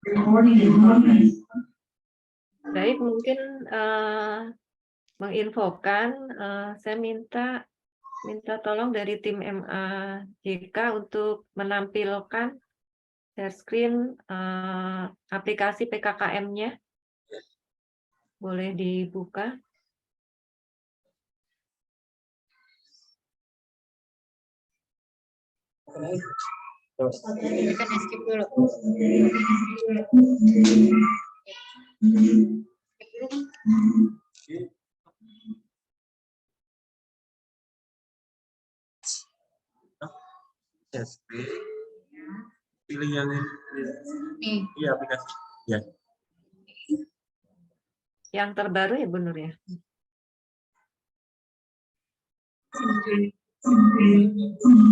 Baik, mungkin menginfokan, saya minta tolong dari tim MAJK untuk menampilkan share screen aplikasi PKKM-nya. Boleh dibuka. Kita skip dulu. Pilih yang ini. Iya, aplikasi. Ya. Yang terbaru ya, Bu Nur ya.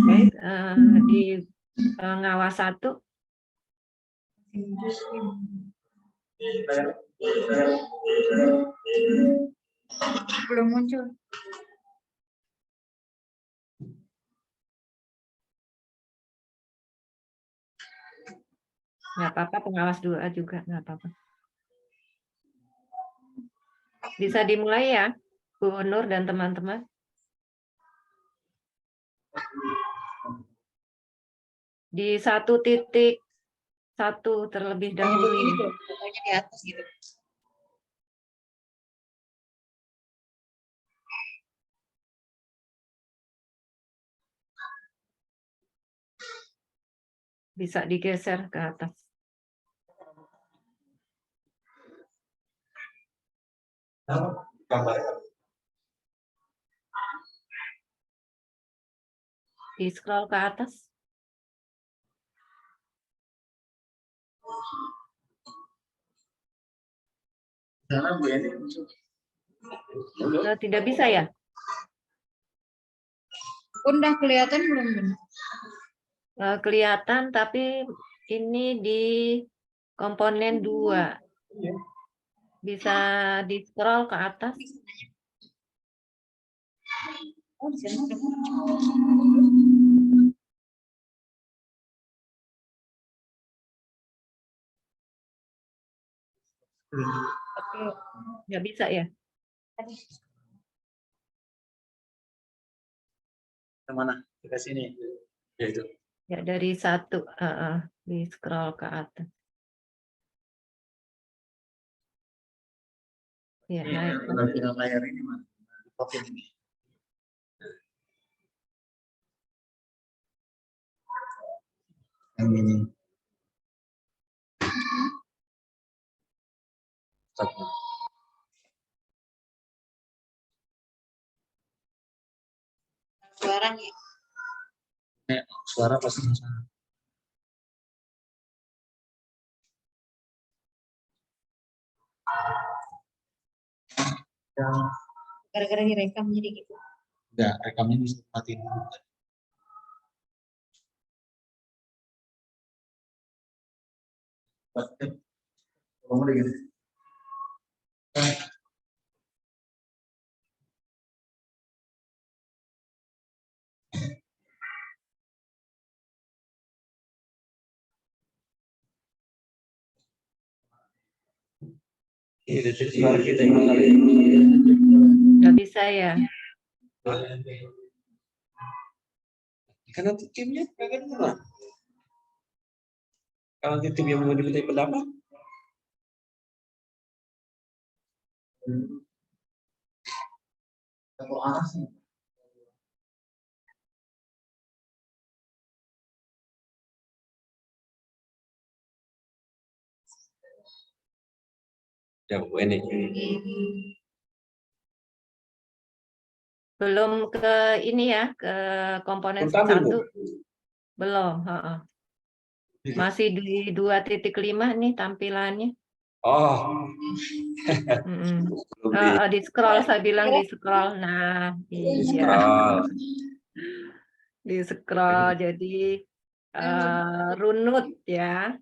Baik, di ngawas 1. Belum muncul. Nggak apa-apa, pengawas 2 juga nggak apa-apa. Bisa dimulai ya, Bu Nur dan teman-teman. Di 1.1 terlebih dahulu ini. Pokoknya di atas gitu. Bisa digeser ke atas. Di scroll ke atas. Tidak bisa ya? Udah kelihatan belum? Kelihatan, tapi ini di komponen 2. Bisa di scroll ke atas. Oh, di sana udah muncul. Oke, Nggak bisa ya? Mana? Ke sini. Ya itu. Ya, dari 1 di scroll ke atas. Ya, naik. Penampilan layar ini mana? Oke ini. Yang ini. Satu. suaranya. Suara pasti sama. Yang Gara-gara direkam jadi gitu. enggak, rekamnya bisa matiin. Kamu udah gitu. Ini suara kita yang kali. Nggak bisa ya? Karena timnya kagak murah. Kalau tim yang mau diminta pendapat. Kalau atas nih. Jauh ini. Belum ke ini ya, ke komponen 1. Belum. Masih di 2.5 nih tampilannya. Oh. Di scroll, saya bilang di scroll. Nah, iya. Di scroll, jadi runut ya.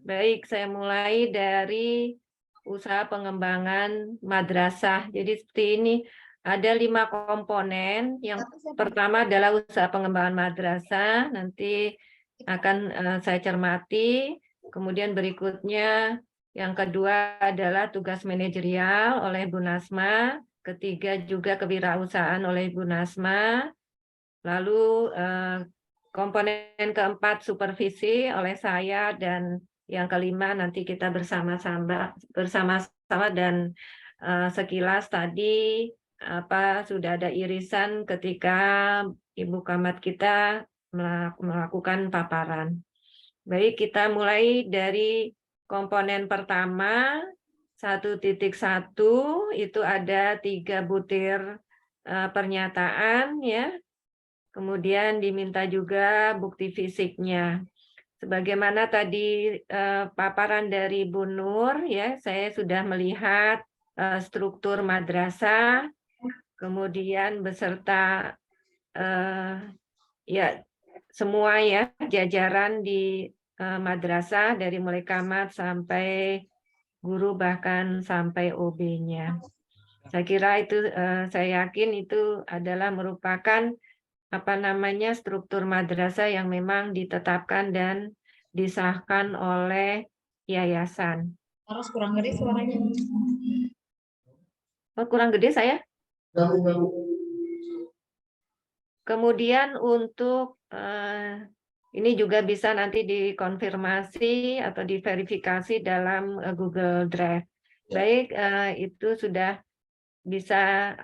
Baik, saya mulai dari usaha pengembangan madrasah. Jadi seperti ini, ada 5 komponen. Yang pertama adalah usaha pengembangan madrasah. Nanti akan saya cermati. Kemudian berikutnya yang kedua adalah tugas manajerial oleh Bu Nasma. Ketiga juga kewirausahaan oleh Bu Nasma. Lalu komponen keempat supervisi oleh saya, dan yang kelima nanti kita bersama-sama dan sekilas tadi sudah ada irisan ketika Ibu Camat kita melakukan paparan. Baik, kita mulai dari komponen pertama 1.1 itu ada 3 butir pernyataan ya. Kemudian diminta juga bukti fisiknya. Sebagaimana tadi paparan dari Bu Nur ya, saya sudah melihat struktur madrasah, kemudian beserta ya semua ya jajaran di madrasah dari mulai camat sampai guru bahkan sampai OB-nya. Saya kira itu saya yakin itu adalah merupakan struktur madrasah yang memang ditetapkan dan disahkan oleh yayasan. Harus kurang gede suaranya. Oh, kurang gede saya? Kemudian untuk ini juga bisa nanti dikonfirmasi atau diverifikasi dalam Google Drive. Baik, itu sudah bisa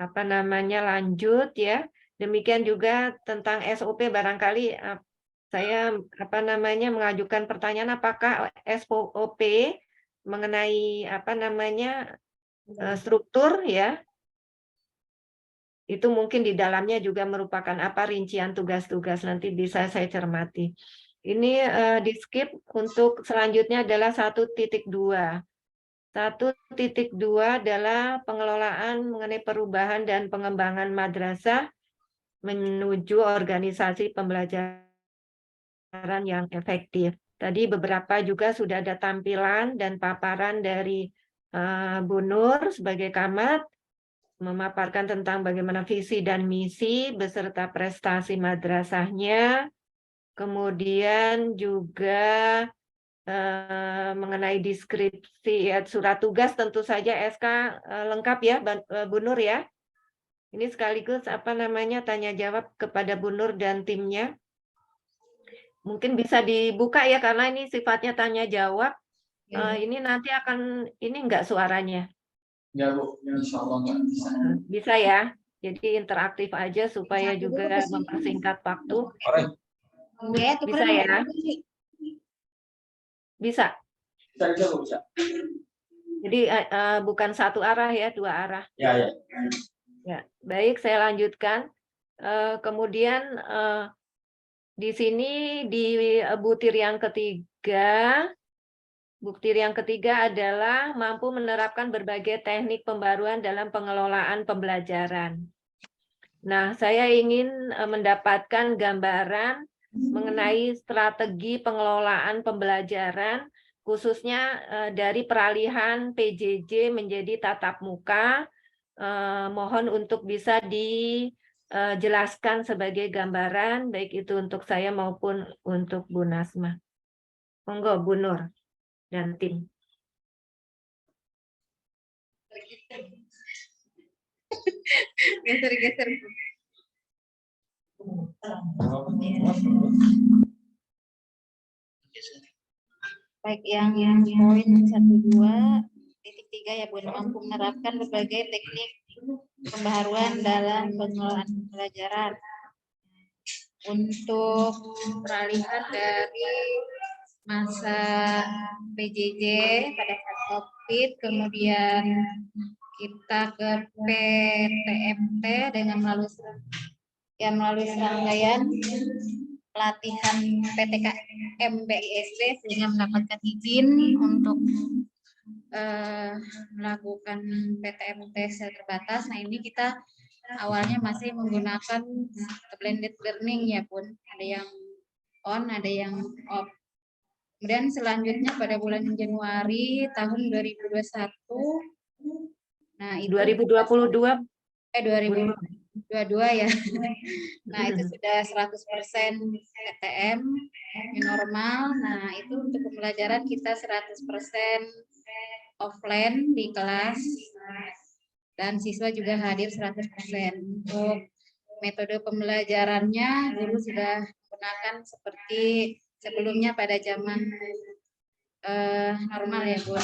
lanjut ya. Demikian juga tentang SOP, barangkali saya mengajukan pertanyaan apakah SOP mengenai struktur ya. Itu mungkin di dalamnya juga merupakan rincian tugas-tugas, nanti bisa saya cermati. Ini di skip. Untuk selanjutnya adalah 1.2. 1.2 adalah pengelolaan mengenai perubahan dan pengembangan madrasah menuju organisasi pembelajaran yang efektif. Tadi beberapa juga sudah ada tampilan dan paparan dari Bu Nur sebagai camat, memaparkan tentang bagaimana visi dan misi beserta prestasi madrasahnya. Kemudian juga mengenai deskripsi surat tugas, tentu saja SK lengkap ya Bu Nur ya. Ini sekaligus tanya jawab kepada Bu Nur dan timnya. Mungkin bisa dibuka ya karena ini sifatnya tanya jawab. Ini nanti akan enggak suaranya? Ya Bu, insya Allah nggak bisa. Bisa ya. Jadi interaktif aja supaya juga mempersingkat waktu. Bisa ya? Bisa. Bisa. Jadi bukan satu arah ya, 2 arah. Ya. Ya, baik, saya lanjutkan. Kemudian di sini di butir yang ketiga adalah mampu menerapkan berbagai teknik pembaruan dalam pengelolaan pembelajaran. Nah, saya ingin mendapatkan gambaran mengenai strategi pengelolaan pembelajaran, khususnya dari peralihan PJJ menjadi tatap muka. Mohon untuk bisa dijelaskan sebagai gambaran, baik itu untuk saya maupun untuk Bu Nasma. Monggo Bu Nur dan tim. Geser. Baik, yang poin 1.2.3 ya Bu, mampu menerapkan berbagai teknik pembaharuan dalam pengelolaan pembelajaran. Untuk peralihan dari masa PJJ pada saat COVID, kemudian kita ke PTMT dengan melalui serangkaian pelatihan PTKM BISD sehingga mendapatkan izin untuk melakukan PTMT secara terbatas. Nah, ini kita awalnya masih menggunakan blended learning ya Bun, ada yang on, ada yang off. Kemudian selanjutnya pada bulan Januari tahun 2021, nah itu 2022. dua-dua ya. Nah, itu sudah 100% PTM new normal. Nah, itu untuk pembelajaran kita 100% offline di kelas dan siswa juga hadir 100%. Untuk metode pembelajarannya guru sudah menggunakan seperti sebelumnya pada zaman normal ya, Bu,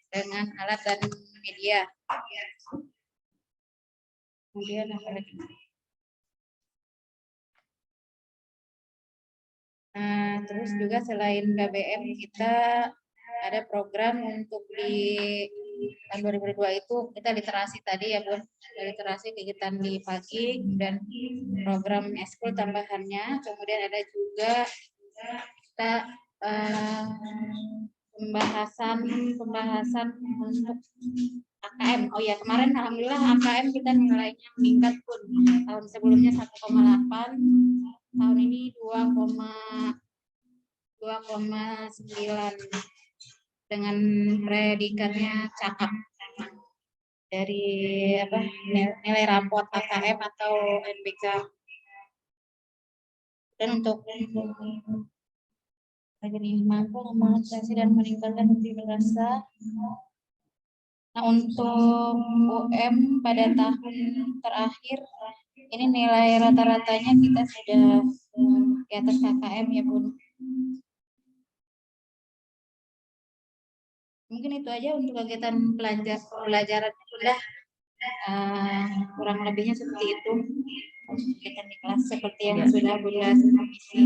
dengan alat dan media. Kemudian apa lagi? Nah, terus juga selain KBM kita ada program untuk di tahun 2002 itu kita literasi tadi ya, Bu. Literasi kegiatan di pagi dan program eskul tambahannya. Kemudian ada juga kita pembahasan untuk AKM. Oh ya, kemarin alhamdulillah AKM kita nilainya meningkat, pun tahun sebelumnya 1,8, tahun ini 2,9 dengan predikatnya cakap dari apa nilai raport AKM atau NBK. Dan untuk mampu memotivasi dan meningkatkan motivasi rasa. Nah, untuk UM pada tahun terakhir ini nilai rata-ratanya kita sudah di atas KKM ya, Bun. Mungkin itu aja untuk kegiatan pelajaran udah kurang lebihnya seperti itu. Kegiatan di kelas seperti yang sudah Bunda supervisi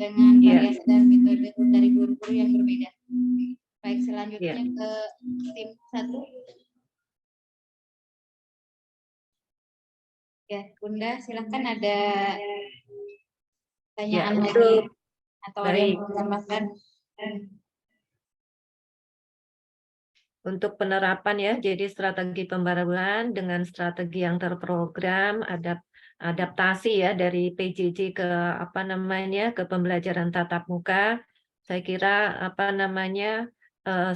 dengan variasi dan metode dari guru-guru yang berbeda. Baik, selanjutnya ke tim 1. Ya, Bunda, silakan ada pertanyaan lagi atau ada yang mau ditambahkan. Untuk penerapan ya, jadi strategi pembaruan dengan strategi yang terprogram, adaptasi ya dari PJJ ke apa namanya ke pembelajaran tatap muka. Saya kira apa namanya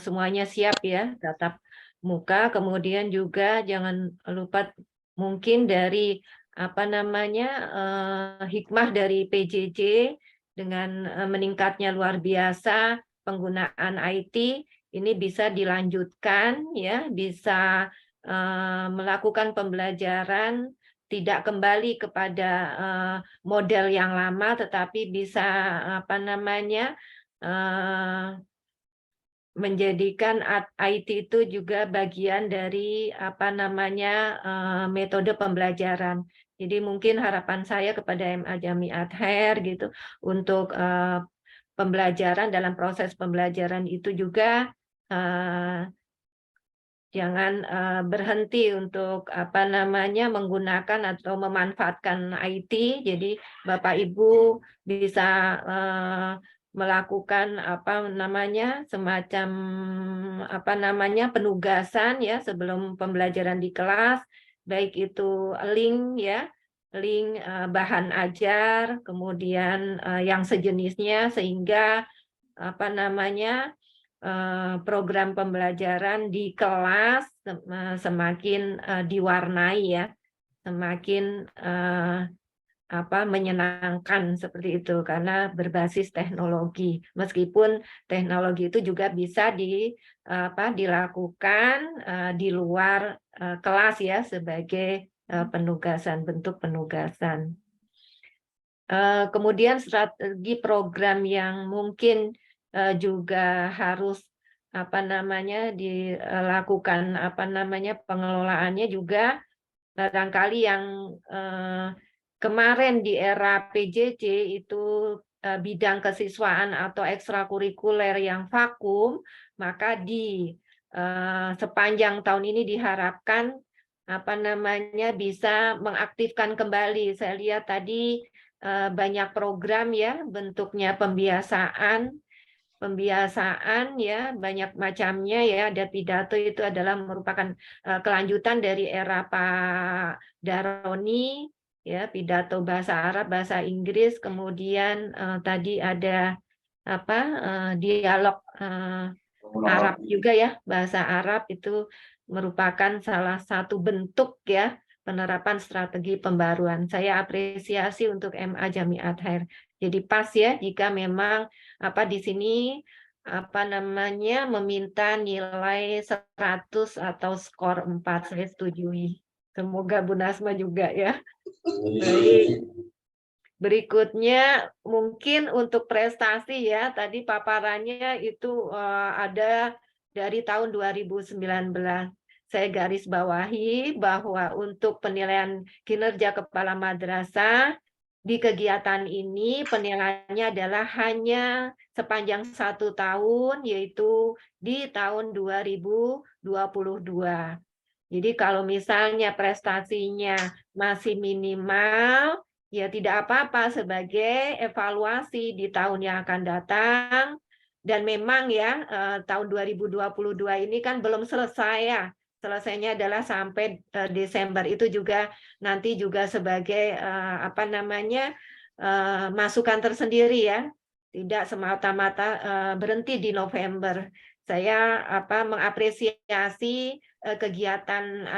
semuanya siap ya tatap muka. Kemudian juga jangan lupa mungkin dari apa namanya hikmah dari PJJ dengan meningkatnya luar biasa penggunaan IT. Ini bisa dilanjutkan ya, bisa melakukan pembelajaran tidak kembali kepada model yang lama, tetapi bisa apa namanya menjadikan IT itu juga bagian dari apa namanya metode pembelajaran. Jadi mungkin harapan saya kepada MA Jami Ather gitu untuk pembelajaran dalam proses pembelajaran itu juga jangan berhenti untuk apa namanya menggunakan atau memanfaatkan IT. Jadi Bapak Ibu bisa melakukan apa namanya semacam apa namanya penugasan ya sebelum pembelajaran di kelas, baik itu link ya, link bahan ajar, kemudian yang sejenisnya sehingga apa namanya program pembelajaran di kelas semakin diwarnai ya, semakin apa menyenangkan seperti itu karena berbasis teknologi. Meskipun teknologi itu juga bisa dilakukan di luar kelas ya sebagai penugasan, bentuk penugasan. Kemudian strategi program yang mungkin juga harus apa namanya dilakukan apa namanya pengelolaannya juga barangkali yang kemarin di era PJJ itu bidang kesiswaan atau ekstrakurikuler yang vakum, maka di sepanjang tahun ini diharapkan apa namanya bisa mengaktifkan kembali. Saya lihat tadi banyak program ya bentuknya pembiasaan ya banyak macamnya ya. Ada pidato itu adalah merupakan kelanjutan dari era Pak Daroni ya, pidato bahasa Arab, bahasa Inggris, kemudian tadi ada apa dialog Arab juga ya, bahasa Arab itu merupakan salah satu bentuk ya penerapan strategi pembaruan. Saya apresiasi untuk MA Jamiat Khair. Jadi pas ya jika memang di sini meminta nilai 100 atau skor 4. Saya setujui. Semoga Bu Nasma juga ya. Baik. Berikutnya mungkin untuk prestasi ya, tadi paparannya itu ada dari tahun 2019. Saya garis bawahi bahwa untuk penilaian kinerja kepala madrasah di kegiatan ini penilaiannya adalah hanya sepanjang 1 tahun, yaitu di tahun 2022. Jadi kalau misalnya prestasinya masih minimal, ya tidak apa-apa sebagai evaluasi di tahun yang akan datang. Dan memang ya tahun 2022 ini kan belum selesai ya. Selesainya adalah sampai Desember, itu juga nanti juga sebagai masukan tersendiri ya. Tidak semata-mata berhenti di November. Saya mengapresiasi kegiatan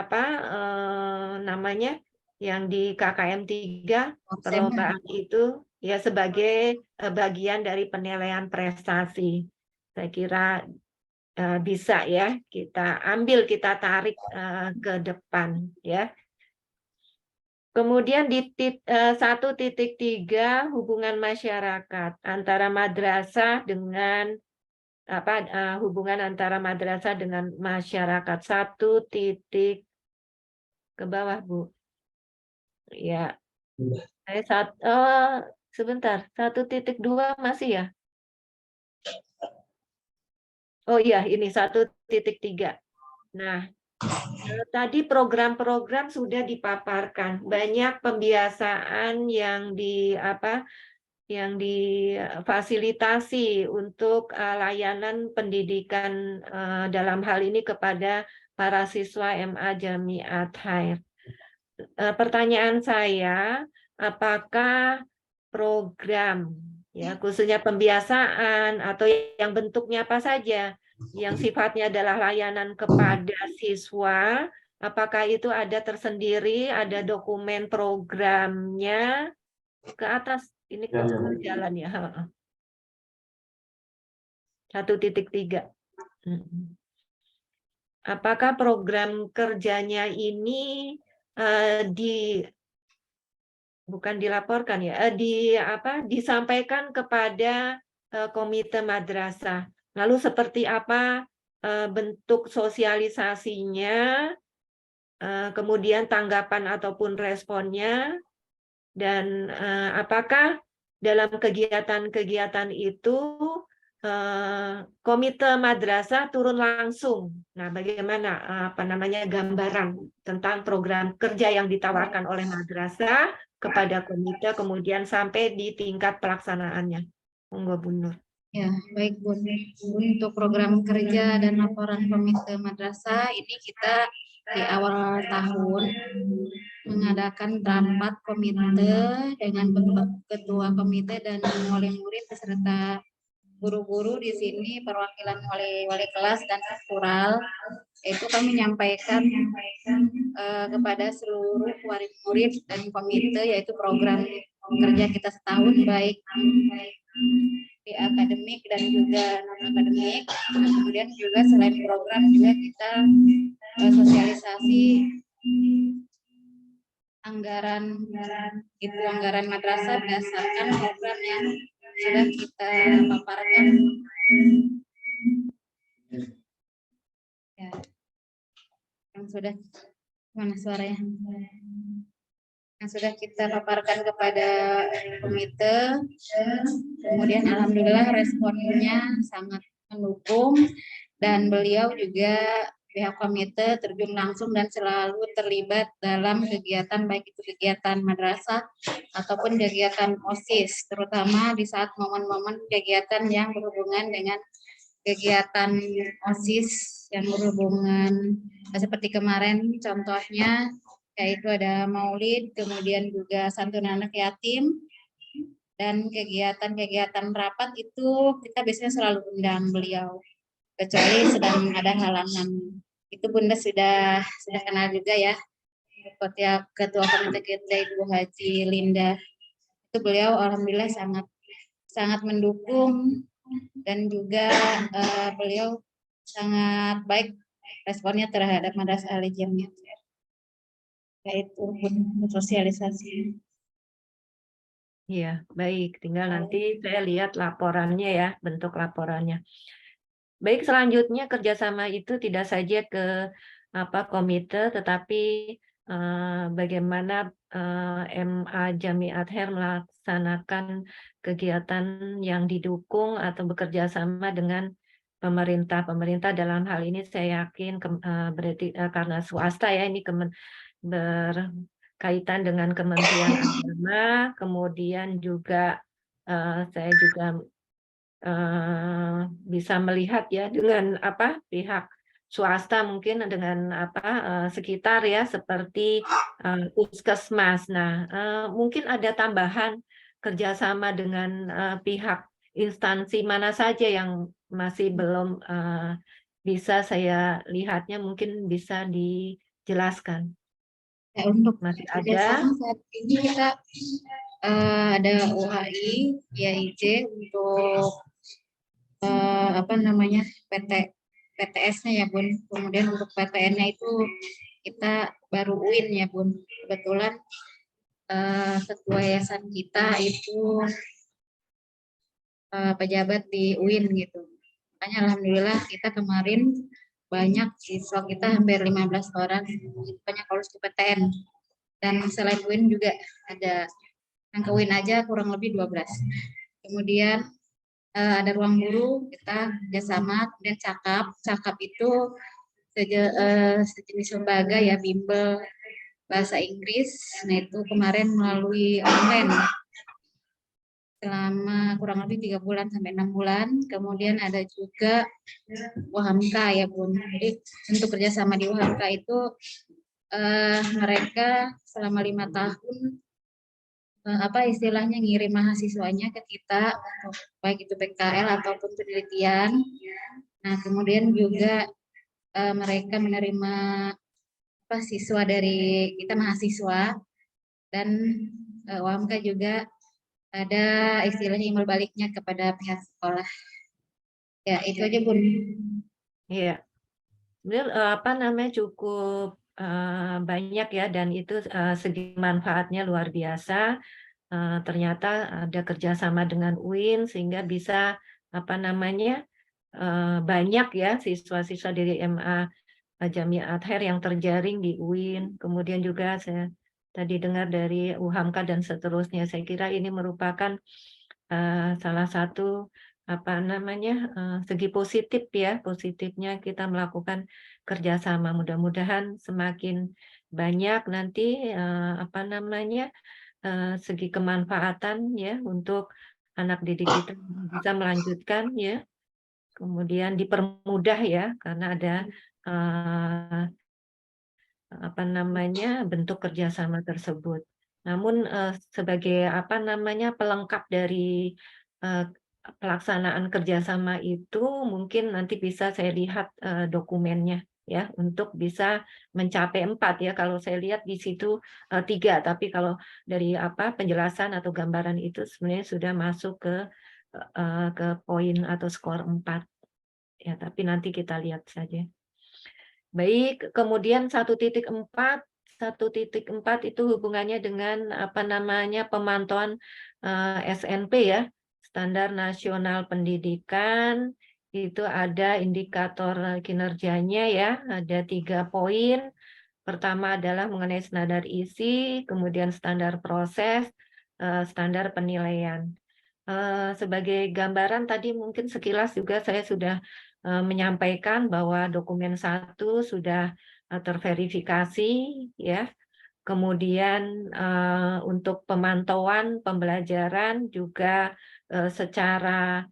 yang di KKM 3 perlombaan itu ya sebagai bagian dari penilaian prestasi. Saya kira bisa ya kita tarik ke depan ya. Kemudian di 1.3 hubungan masyarakat antara madrasah dengan hubungan antara madrasah dengan masyarakat. 1 titik ke bawah, Bu. Ya. Sebentar. 1.2 masih ya? Oh iya, ini 1.3. Nah, tadi program-program sudah dipaparkan. Banyak pembiasaan yang difasilitasi untuk layanan pendidikan dalam hal ini kepada para siswa MA Jamiat Khair. Pertanyaan saya, apakah program ya khususnya pembiasaan atau yang bentuknya apa saja yang sifatnya adalah layanan kepada siswa, apakah itu ada tersendiri, ada dokumen programnya ke atas? Ini ke jalan ya. 1.3. Apakah program kerjanya ini bukan dilaporkan ya, disampaikan kepada komite madrasah. Lalu seperti apa bentuk sosialisasinya, kemudian tanggapan ataupun responnya, dan apakah dalam kegiatan-kegiatan itu komite madrasah turun langsung. Nah, bagaimana gambaran tentang program kerja yang ditawarkan oleh madrasah kepada komite kemudian sampai di tingkat pelaksanaannya. Monggo Bu Nur. Ya, baik Bu. Untuk program kerja dan laporan komite madrasah ini kita di awal tahun mengadakan rapat komite dengan ketua komite dan wali murid beserta guru-guru di sini, perwakilan wali kelas dan sektoral. Itu kami menyampaikan kepada seluruh wali murid dan komite, yaitu program kerja kita setahun, baik di akademik dan juga non akademik. Kemudian juga selain program juga kita sosialisasi anggaran madrasah berdasarkan program yang sudah kita paparkan. Ya. Yang sudah mana suaranya? Yang sudah kita paparkan kepada komite. Kemudian alhamdulillah responnya sangat mendukung dan beliau juga pihak komite terjun langsung dan selalu terlibat dalam kegiatan, baik itu kegiatan madrasah ataupun kegiatan OSIS, terutama di saat momen-momen kegiatan yang berhubungan dengan kegiatan OSIS yang berhubungan seperti kemarin contohnya yaitu ada maulid, kemudian juga santunan anak yatim, dan kegiatan-kegiatan rapat itu kita biasanya selalu undang beliau, kecuali sedang ada halangan. Itu Bunda sudah kenal juga ya. Ketua Komite kita Ibu Haji Linda, itu beliau alhamdulillah sangat mendukung, dan juga beliau sangat baik responnya terhadap Madrasah Al Jamiah, yaitu sosialisasi. Iya, baik. Tinggal nanti saya lihat laporannya ya, bentuk laporannya. Baik, selanjutnya kerjasama itu tidak saja ke komite, tetapi bagaimana MA Jami Ather melaksanakan kegiatan yang didukung atau bekerja sama dengan pemerintah. Pemerintah dalam hal ini saya yakin berarti karena swasta ya, ini berkaitan dengan Kementerian Agama, kemudian juga saya juga bisa melihat ya dengan pihak swasta mungkin dengan sekitar ya seperti puskesmas. Nah, mungkin ada tambahan kerjasama dengan pihak instansi mana saja yang masih belum bisa saya lihatnya, mungkin bisa dijelaskan. Ya, untuk Masih ada? kerjasama saat ini kita ada UHI, IAIJ untuk PTS-nya ya Bun. Kemudian untuk PTN-nya itu kita baru UIN ya Bun. Kebetulan ketua yayasan kita itu pejabat di UIN gitu. Makanya alhamdulillah kita kemarin banyak siswa kita hampir 15 orang banyak lulus ke PTN. Dan selain UIN juga ada yang ke UIN aja kurang lebih 12. Kemudian ada ruang guru, kita kerjasama. Kemudian cakap itu sejenis lembaga ya, bimbel bahasa Inggris. Nah itu kemarin melalui online selama kurang lebih 3 bulan sampai 6 bulan. Kemudian ada juga Wahamka ya Bun. Jadi untuk kerjasama di Wahamka itu mereka selama 5 tahun istilahnya ngirim mahasiswanya ke kita, baik itu PKL ataupun penelitian. Nah kemudian juga mereka menerima siswa dari kita mahasiswa, dan Wahamka juga ada istilahnya imbal baliknya kepada pihak sekolah. Ya itu aja Bun. Iya, sebenarnya cukup banyak ya, dan itu segi manfaatnya luar biasa. Ternyata ada kerjasama dengan UIN sehingga bisa banyak ya siswa-siswa dari MA Jami Ather yang terjaring di UIN. Kemudian juga saya tadi dengar dari UHAMKA dan seterusnya. Saya kira ini merupakan salah satu segi positif ya, positifnya kita melakukan kerjasama. Mudah-mudahan semakin banyak nanti segi kemanfaatan ya untuk anak didik kita bisa melanjutkan ya, kemudian dipermudah ya karena ada bentuk kerjasama tersebut. Namun sebagai pelengkap dari pelaksanaan kerjasama itu mungkin nanti bisa saya lihat dokumennya ya untuk bisa mencapai 4 ya. Kalau saya lihat di situ 3, tapi kalau dari penjelasan atau gambaran itu sebenarnya sudah masuk ke poin atau skor 4 ya. Tapi nanti kita lihat saja. Baik, kemudian 1.4 itu hubungannya dengan pemantauan SNP ya, Standar Nasional Pendidikan. Itu ada indikator kinerjanya ya, ada 3 poin. Pertama adalah mengenai standar isi, kemudian standar proses, standar penilaian. Sebagai gambaran tadi mungkin sekilas juga saya sudah menyampaikan bahwa dokumen 1 sudah terverifikasi ya. Kemudian untuk pemantauan pembelajaran juga secara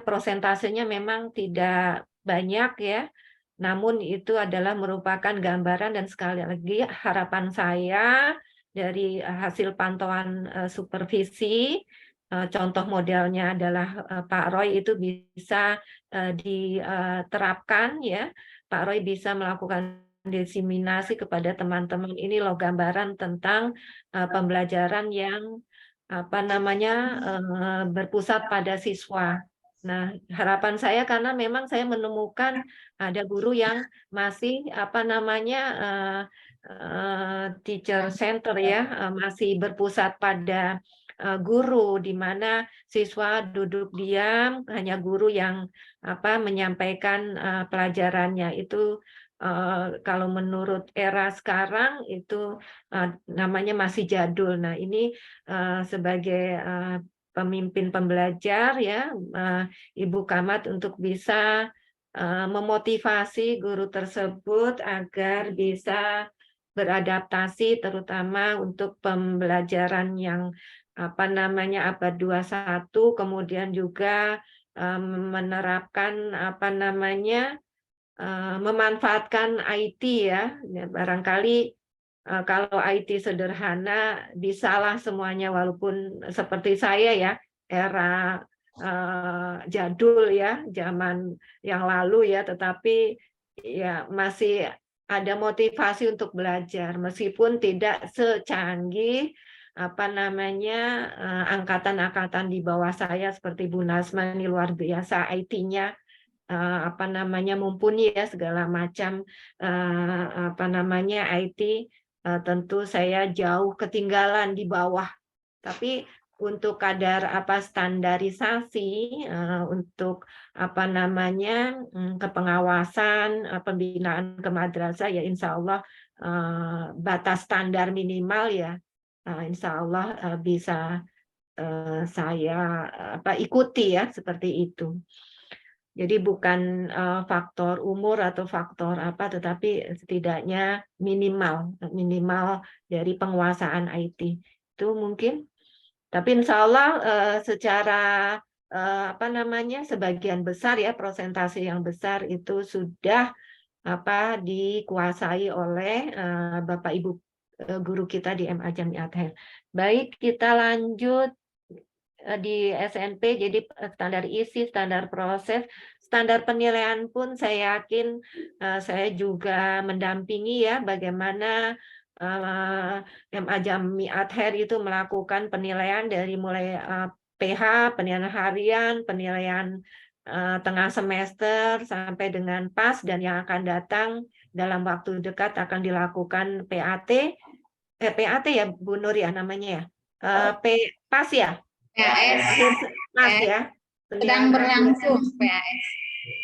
prosentasenya memang tidak banyak ya. Namun itu adalah merupakan gambaran, dan sekali lagi harapan saya dari hasil pantauan supervisi, contoh modelnya adalah Pak Roy, itu bisa diterapkan ya. Pak Roy bisa melakukan desiminasi kepada teman-teman ini loh gambaran tentang pembelajaran yang berpusat pada siswa. Nah, harapan saya karena memang saya menemukan ada guru yang masih teacher center ya, masih berpusat pada guru, di mana siswa duduk diam, hanya guru yang menyampaikan pelajarannya. Itu kalau menurut era sekarang itu namanya masih jadul. Nah, ini sebagai pemimpin pembelajar ya, Ibu Kamat untuk bisa memotivasi guru tersebut agar bisa beradaptasi, terutama untuk pembelajaran yang abad 21, kemudian juga menerapkan memanfaatkan IT ya. Barangkali kalau IT sederhana bisalah semuanya, walaupun seperti saya ya, era jadul ya, zaman yang lalu ya, tetapi ya masih ada motivasi untuk belajar meskipun tidak secanggih angkatan-angkatan di bawah saya seperti Bu Nasma, ini luar biasa IT-nya, mumpuni ya, segala macam IT. Tentu saya jauh ketinggalan di bawah, tapi untuk kadar standarisasi untuk kepengawasan pembinaan ke madrasah ya, insya Allah batas standar minimal ya, insya Allah bisa saya ikuti ya, seperti itu. Jadi bukan faktor umur atau faktor tetapi setidaknya minimal dari penguasaan IT itu mungkin. Tapi insya Allah secara sebagian besar ya, persentase yang besar itu sudah dikuasai oleh Bapak Ibu guru kita di MA Jami Athair. Baik, kita lanjut di SNP, jadi standar isi, standar proses, standar penilaian pun saya yakin saya juga mendampingi ya, bagaimana MA Jami Athair itu melakukan penilaian dari mulai PH, penilaian harian, penilaian tengah semester sampai dengan PAS, dan yang akan datang dalam waktu dekat akan dilakukan PAT ya Bu Nur ya namanya ya, PAS ya. PAS ya. Sedang berlangsung PAS.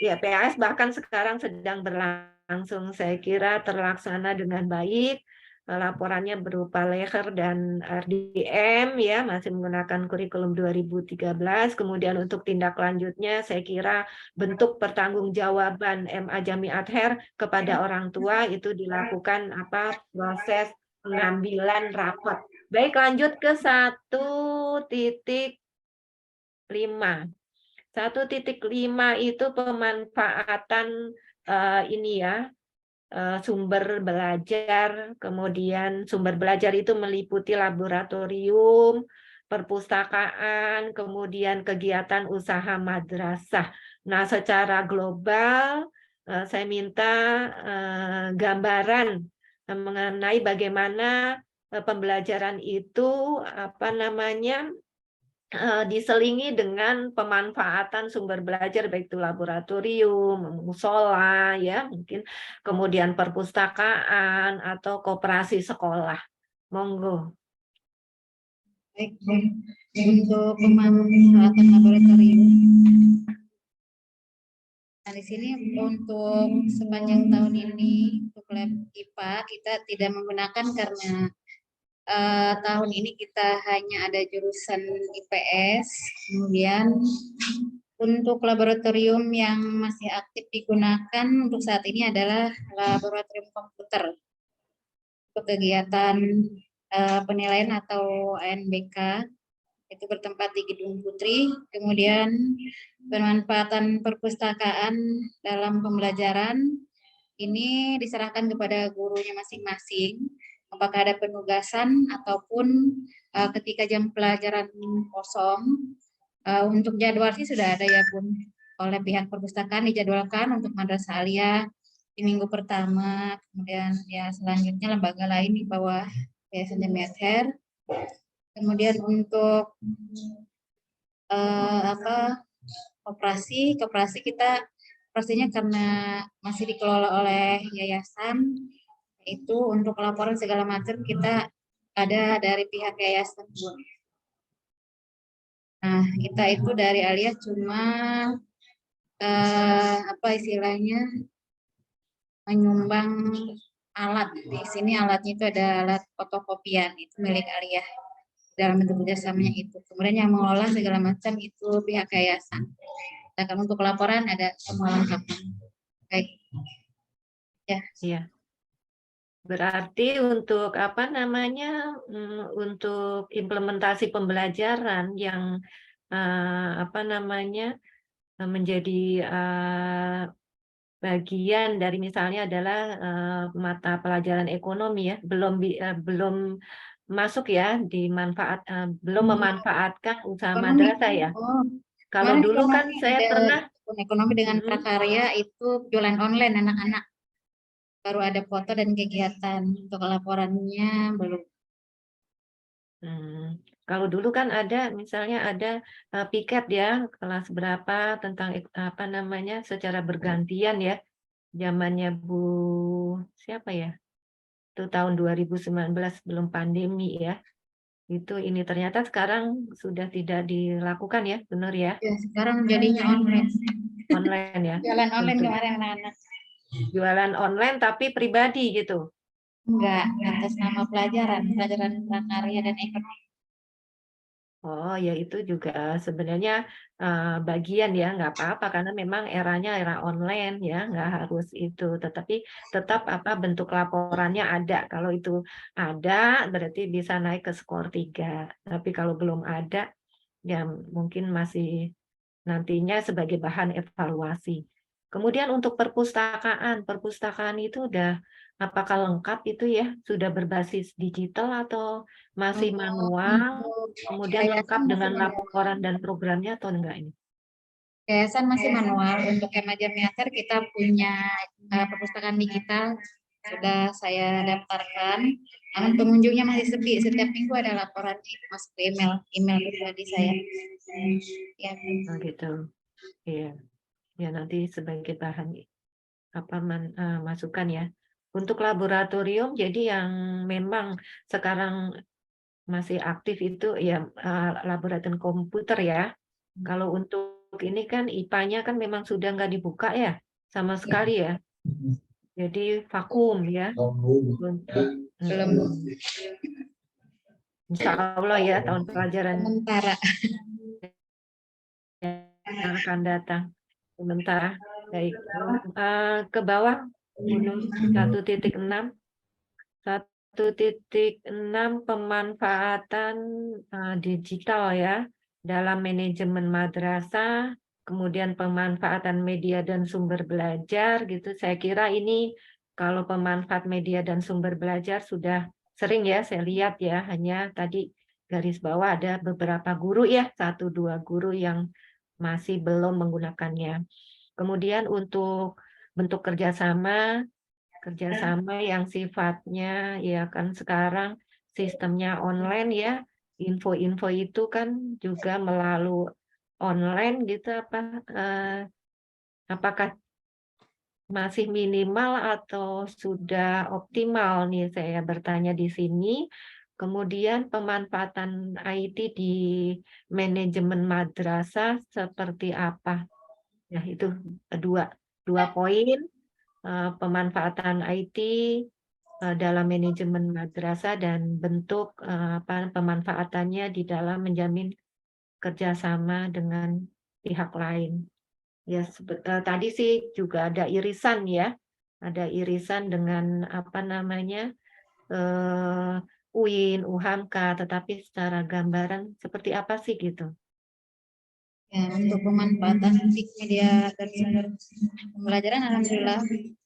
Ya, PAS bahkan sekarang sedang berlangsung. Saya kira terlaksana dengan baik. Laporannya berupa leher dan RDM ya, masih menggunakan kurikulum 2013. Kemudian untuk tindak lanjutnya saya kira bentuk pertanggungjawaban MA Jami Athair kepada orang tua itu dilakukan proses pengambilan rapot. Baik, lanjut ke 1.5. 1.5 itu pemanfaatan sumber belajar. Kemudian sumber belajar itu meliputi laboratorium, perpustakaan, kemudian kegiatan usaha madrasah. Nah, secara global saya minta gambaran mengenai bagaimana pembelajaran itu diselingi dengan pemanfaatan sumber belajar, baik itu laboratorium, musola ya, mungkin kemudian perpustakaan atau koperasi sekolah. Monggo. Baik, untuk pemanfaatan laboratorium. Nah, di sini untuk sepanjang tahun ini untuk lab IPA kita tidak menggunakan karena tahun ini kita hanya ada jurusan IPS. Kemudian untuk laboratorium yang masih aktif digunakan untuk saat ini adalah laboratorium komputer untuk kegiatan penilaian atau ANBK, itu bertempat di Gedung Putri. Kemudian pemanfaatan perpustakaan dalam pembelajaran ini diserahkan kepada gurunya masing-masing, apakah ada penugasan ataupun ketika jam pelajaran kosong. Untuk jadwal sih sudah ada ya Bun, oleh pihak perpustakaan dijadwalkan untuk madrasah aliyah di minggu pertama, kemudian ya selanjutnya lembaga lain di bawah Yayasan Demeter. Kemudian untuk koperasi kita pastinya karena masih dikelola oleh yayasan, itu untuk laporan segala macam kita ada dari pihak yayasan. Nah, kita itu dari Alia cuma istilahnya menyumbang alat. Di sini alatnya itu ada alat fotokopian, itu milik Alia dalam bentuk kerjasamanya itu. Kemudian yang mengolah segala macam itu pihak yayasan. Dan untuk laporan ada semua lengkap. Baik. Ya. Iya. Berarti untuk untuk implementasi pembelajaran yang menjadi bagian dari misalnya adalah mata pelajaran ekonomi ya, belum masuk ya belum memanfaatkan usaha madrasah ya. Kalau Kemarin dulu kan saya pernah ekonomi dengan prakarya itu jualan online anak-anak. Baru ada foto dan kegiatan, untuk laporannya belum. Kalau dulu kan ada misalnya ada piket ya kelas berapa tentang secara bergantian ya, zamannya Bu siapa ya, itu tahun 2019 belum pandemi ya, itu ini ternyata sekarang sudah tidak dilakukan ya, benar ya? Ya sekarang jadinya Online ya. Jualan online kemarin anak-anak. Jualan online tapi pribadi gitu. Enggak, atas nama pelajaran prakarya dan ekonomi. Oh ya, itu juga sebenarnya bagian ya, nggak apa-apa karena memang eranya era online ya, nggak harus itu, tetapi tetap bentuk laporannya ada. Kalau itu ada berarti bisa naik ke skor 3. Tapi kalau belum ada ya mungkin masih nantinya sebagai bahan evaluasi. Kemudian untuk perpustakaan itu apakah lengkap itu ya, sudah berbasis digital atau masih manual? Kemudian lengkap dengan laporan dan programnya atau enggak ini? Yayasan masih manual. Untuk Kemaja Meter kita punya perpustakaan digital, sudah saya daftarkan. Namun pengunjungnya masih sepi. Setiap minggu ada laporan masuk ke email pribadi saya. Ya. Oh gitu. Iya. Ya nanti sebagai bahan masukan ya. Untuk laboratorium, jadi yang memang sekarang masih aktif itu ya laboratorium komputer ya. Kalau untuk ini kan IPA-nya kan memang sudah nggak dibuka ya sama sekali ya. Jadi vakum ya. Belum. Insya Allah ya tahun pelajaran sementara yang akan datang. Sementara baik ke bawah gunung 1.6. 1.6 pemanfaatan digital ya dalam manajemen madrasah, kemudian pemanfaatan media dan sumber belajar gitu. Saya kira ini kalau pemanfaat media dan sumber belajar sudah sering ya saya lihat ya, hanya tadi garis bawah ada beberapa guru ya, 1-2 guru yang masih belum menggunakannya. Kemudian untuk bentuk kerjasama yang sifatnya ya kan sekarang sistemnya online ya, info-info itu kan juga melalui online gitu apakah masih minimal atau sudah optimal nih saya bertanya di sini. Kemudian pemanfaatan IT di manajemen madrasah seperti apa? Ya itu dua poin. Pemanfaatan IT dalam manajemen madrasah dan bentuk pemanfaatannya di dalam menjamin kerjasama dengan pihak lain. Ya, tadi sih juga ada irisan ya, ada irisan dengan UIN, UHAMK, tetapi secara gambaran seperti apa sih gitu? ya, untuk pemanfaatan media dan sumber pembelajaran, alhamdulillah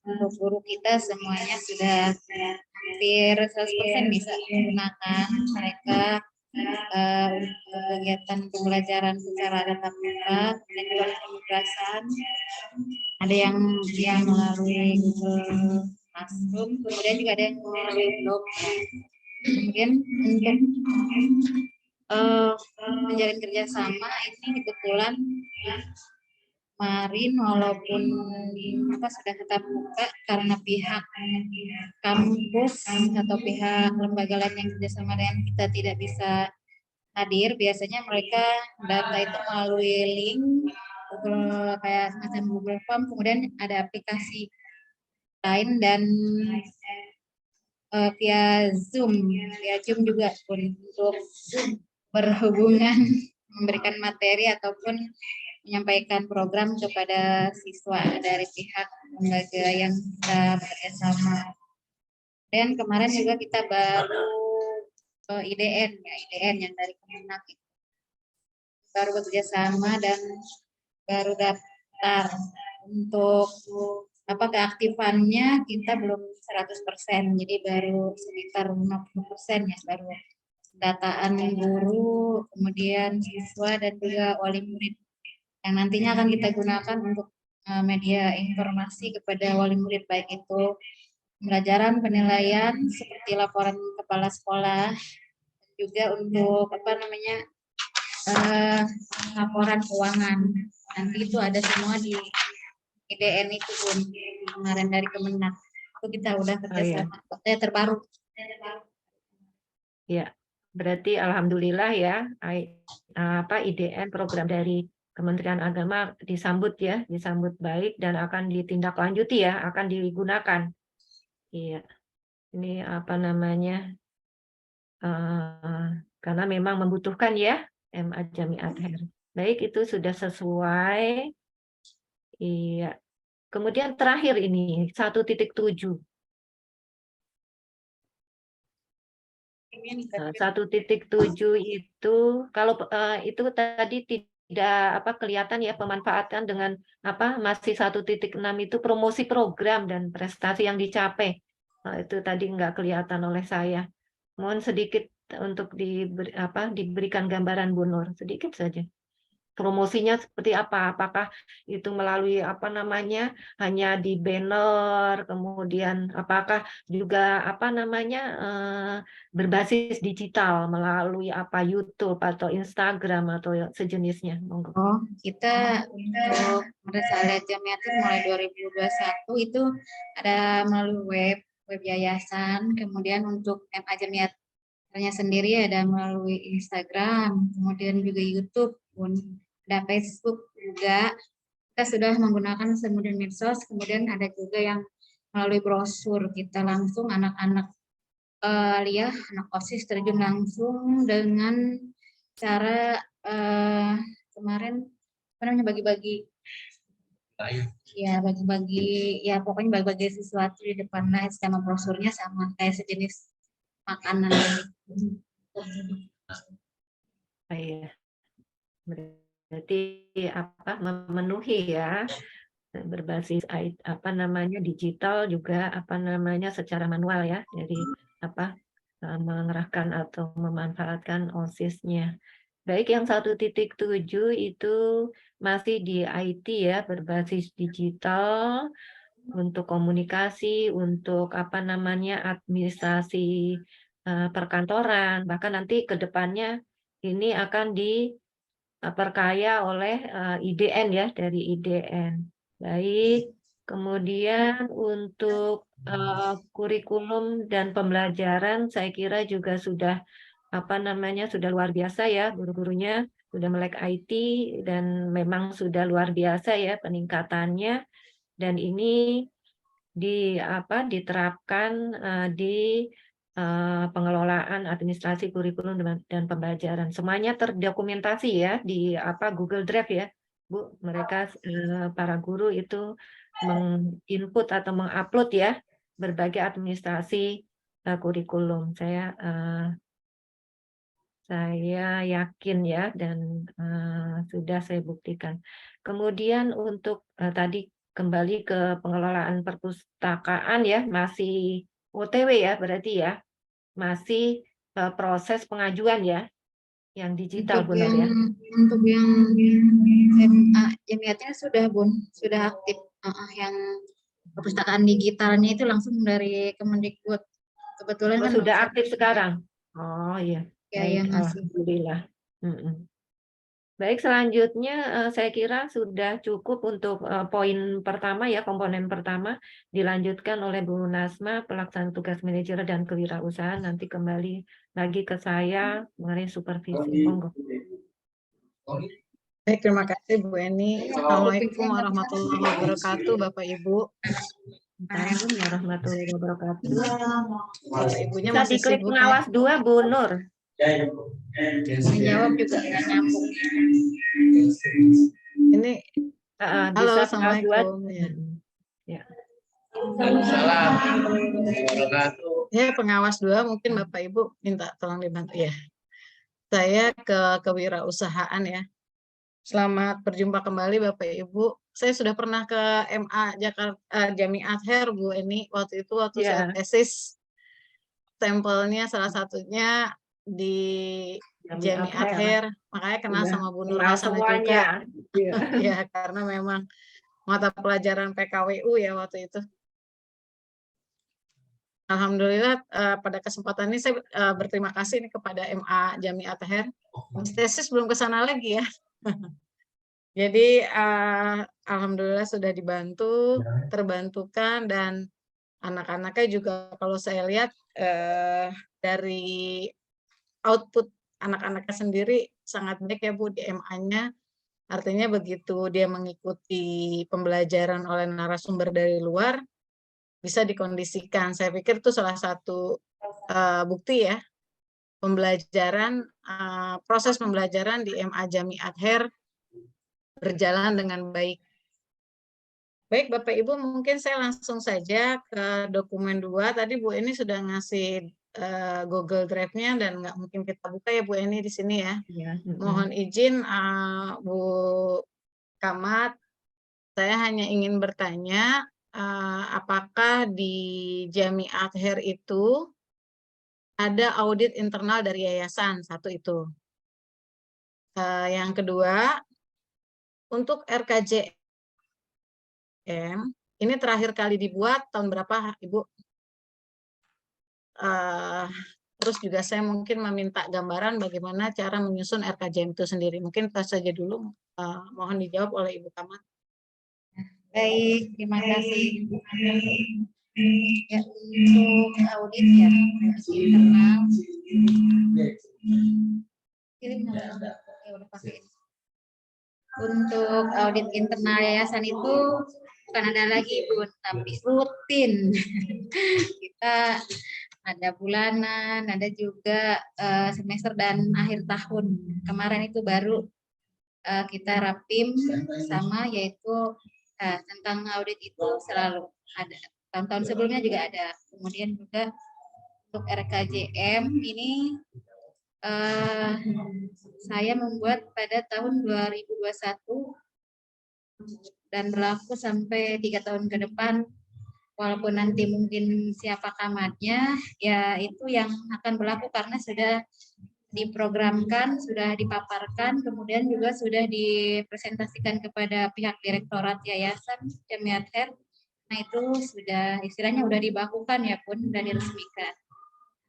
untuk guru kita semuanya sudah hampir 100% bisa menggunakan. Mereka untuk kegiatan pembelajaran secara tatap muka, dan juga penugasan. Ada yang melalui Google Classroom, kemudian juga ada yang melalui Blog. Kemudian untuk menjalin kerjasama ini kebetulan kemarin walaupun sudah tetap muka karena pihak kampus atau pihak lembaga lain yang kerjasama dengan kita tidak bisa hadir, biasanya mereka data itu melalui link Google, kayak semacam Google Form, kemudian ada aplikasi lain dan via Zoom juga untuk berhubungan memberikan materi ataupun menyampaikan program kepada siswa dari pihak lembaga yang kita bekerjasama. Dan kemarin juga kita baru IDN yang dari Kemenak baru bekerjasama dan baru daftar. Untuk keaktifannya kita belum 100%, jadi baru sekitar 50% ya, baru dataan guru, kemudian siswa dan juga wali murid yang nantinya akan kita gunakan untuk media informasi kepada wali murid, baik itu pembelajaran, penilaian seperti laporan kepala sekolah, juga untuk laporan keuangan. Nanti itu ada semua di IDN itu pun kemarin dari Kemenak. Itu kita udah kerjasama. Terbaru. Ya, berarti alhamdulillah ya, IDN program dari Kementerian Agama disambut baik dan akan ditindaklanjuti ya, akan digunakan. Iya, ini karena memang membutuhkan ya MA Jami Ather. Baik, itu sudah sesuai. Iya. Kemudian terakhir ini 1.7. 1.7 itu kalau itu tadi tidak kelihatan ya pemanfaatan dengan masih 1.6 itu promosi program dan prestasi yang dicapai. Itu tadi nggak kelihatan oleh saya. Mohon sedikit untuk diberikan gambaran Bu Nur, sedikit saja. Promosinya seperti apa? Apakah itu melalui hanya di banner, kemudian apakah juga berbasis digital melalui YouTube atau Instagram atau sejenisnya? Monggo. Kita untuk Madrasah Jamiatin mulai 2021 itu ada melalui web yayasan, kemudian untuk MA Jamiatinnya sendiri ada melalui Instagram, kemudian juga YouTube pun ada Facebook juga. Kita sudah menggunakan kemudian medsos, kemudian ada juga yang melalui brosur. Kita langsung anak-anak anak OSIS terjun langsung dengan cara kemarin bagi-bagi pokoknya bagi-bagi sesuatu di depan sama brosurnya sama kayak sejenis makanan. Iya. Berarti memenuhi ya, berbasis digital juga secara manual ya, dari mengerahkan atau memanfaatkan OSIS-nya. Baik, yang 1.7 itu masih di IT ya, berbasis digital untuk komunikasi, untuk administrasi perkantoran, bahkan nanti ke depannya ini akan diperkaya oleh IDN ya, dari IDN. Baik, kemudian untuk kurikulum dan pembelajaran saya kira juga sudah sudah luar biasa ya, guru-gurunya sudah melek IT dan memang sudah luar biasa ya peningkatannya, dan ini diterapkan di pengelolaan administrasi kurikulum dan pembelajaran. Semuanya terdokumentasi ya di Google Drive ya, Bu. Mereka para guru itu menginput atau mengupload ya berbagai administrasi kurikulum. Saya yakin ya, dan sudah saya buktikan. Kemudian untuk tadi kembali ke pengelolaan perpustakaan ya, masih OTW ya berarti ya, masih proses pengajuan ya. yang digital, Untuk Bu Nur yang ya? untuk yang MA jamiatnya sudah Bun, sudah aktif. Yang perpustakaan digitalnya itu langsung dari Kemendikbud. Kebetulan Oh, kan sudah saya aktif sekarang? Oh iya, ya baik, yang masih. Alhamdulillah. Mm-mm. Baik, selanjutnya saya kira sudah cukup untuk poin pertama ya, komponen pertama dilanjutkan oleh Bu Nasma, pelaksana tugas manajer dan kewirausahaan. Nanti kembali lagi ke saya mengenai supervisi. Monggo. Baik, terima kasih Bu Eni. Assalamualaikum warahmatullahi wabarakatuh, Bapak Ibu. Waalaikumsalam warahmatullahi wabarakatuh. Bapak Ibunya Bisa masih diklik sibuk ya? pengawas 2, Bu Nur. Menjawab juga nggak nyambung. Ini, halo, Bisa pengawas 2. Assalamualaikum. Ya. Ya. Waalaikumsalam warahmatullahi wabarakatuh. Ya, pengawas 2 mungkin Bapak Ibu minta tolong dibantu ya. Saya ke kewirausahaan ya. Selamat berjumpa kembali Bapak Ibu. Saya sudah pernah ke MA Jakarta Jami Azhar Bu Eni waktu itu saya Ya. tesis. Sampelnya salah satunya di Jami Azhar, makanya kenal sama Bu Nur Hasanah juga. Ya, karena memang mata pelajaran PKWU ya waktu itu. Alhamdulillah pada kesempatan ini saya berterima kasih nih kepada MA Jami Azhar. Tesis belum ke sana lagi ya. Jadi alhamdulillah sudah terbantukan, dan anak-anaknya juga kalau saya lihat dari output anak-anaknya sendiri sangat baik ya Bu di MA-nya. Artinya begitu dia mengikuti pembelajaran oleh narasumber dari luar, bisa dikondisikan. Saya pikir itu salah satu bukti ya, proses pembelajaran di MA Jami Azhar berjalan dengan baik. Baik Bapak Ibu, mungkin saya langsung saja ke dokumen 2. Tadi Bu Eni sudah ngasih Google Drive-nya dan nggak mungkin kita buka ya Bu Eni di sini ya. Mohon izin Bu Kamat, saya hanya ingin bertanya apakah di Jami Azhar itu ada audit internal dari yayasan, satu itu. Yang kedua, untuk RKJM ini terakhir kali dibuat tahun berapa Ibu? Terus juga saya mungkin meminta gambaran bagaimana cara menyusun RKJM itu sendiri. Mungkin itu saja dulu, mohon dijawab oleh Ibu Kamat. Baik, terima kasih. Ya, untuk audit ya, internal. Untuk audit internal yayasan itu bukan ada lagi Bu, tapi rutin. Kita ada bulanan, ada juga semester dan akhir tahun. Kemarin itu baru kita rapim sama, yaitu tentang audit itu selalu ada. Tahun-tahun sebelumnya juga ada. Kemudian juga untuk RKJM ini saya membuat pada tahun 2021 dan berlaku sampai 3 tahun ke depan. Walaupun nanti mungkin siapa kamatnya, ya itu yang akan berlaku karena sudah diprogramkan, sudah dipaparkan, kemudian juga sudah dipresentasikan kepada pihak direktorat yayasan Jami Azhar. Nah itu sudah istilahnya sudah dibakukan ya pun, sudah diresmikan.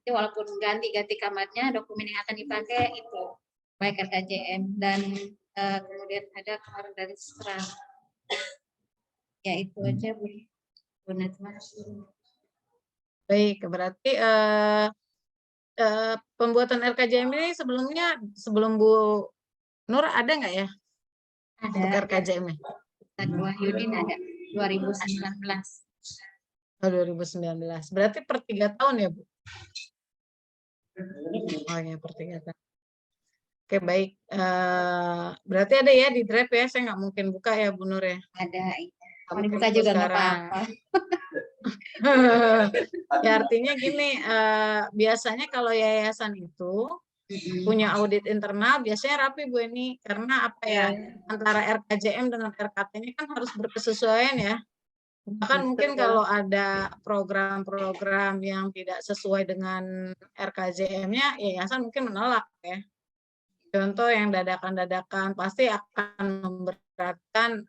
Jadi walaupun ganti kamatnya, dokumen yang akan dipakai itu baik RKJM dan kemudian ada kemarin dari serang. Ya itu aja Bu. Baik, berarti pembuatan RKJM ini sebelum Bu Nur ada nggak ya? Ada. Untuk RKJM-nya? Bu Wahyudin ada 2019. Oh, 2019. Berarti per 3 tahun ya Bu? Oh ya, per 3 tahun. Oke, baik. Berarti ada ya di Drive ya? Saya nggak mungkin buka ya Bu Nur ya? Ada. Mau dibuka juga nggak apa-apa. Ya artinya gini, biasanya kalau yayasan itu punya audit internal biasanya rapi Bu Eni, karena apa ya, antara RKJM dengan RKT-nya kan harus berkesesuaian ya. Bahkan mungkin kalau ada program-program yang tidak sesuai dengan RKJM-nya, yayasan mungkin menolak ya. Contoh yang dadakan-dadakan pasti akan memberatkan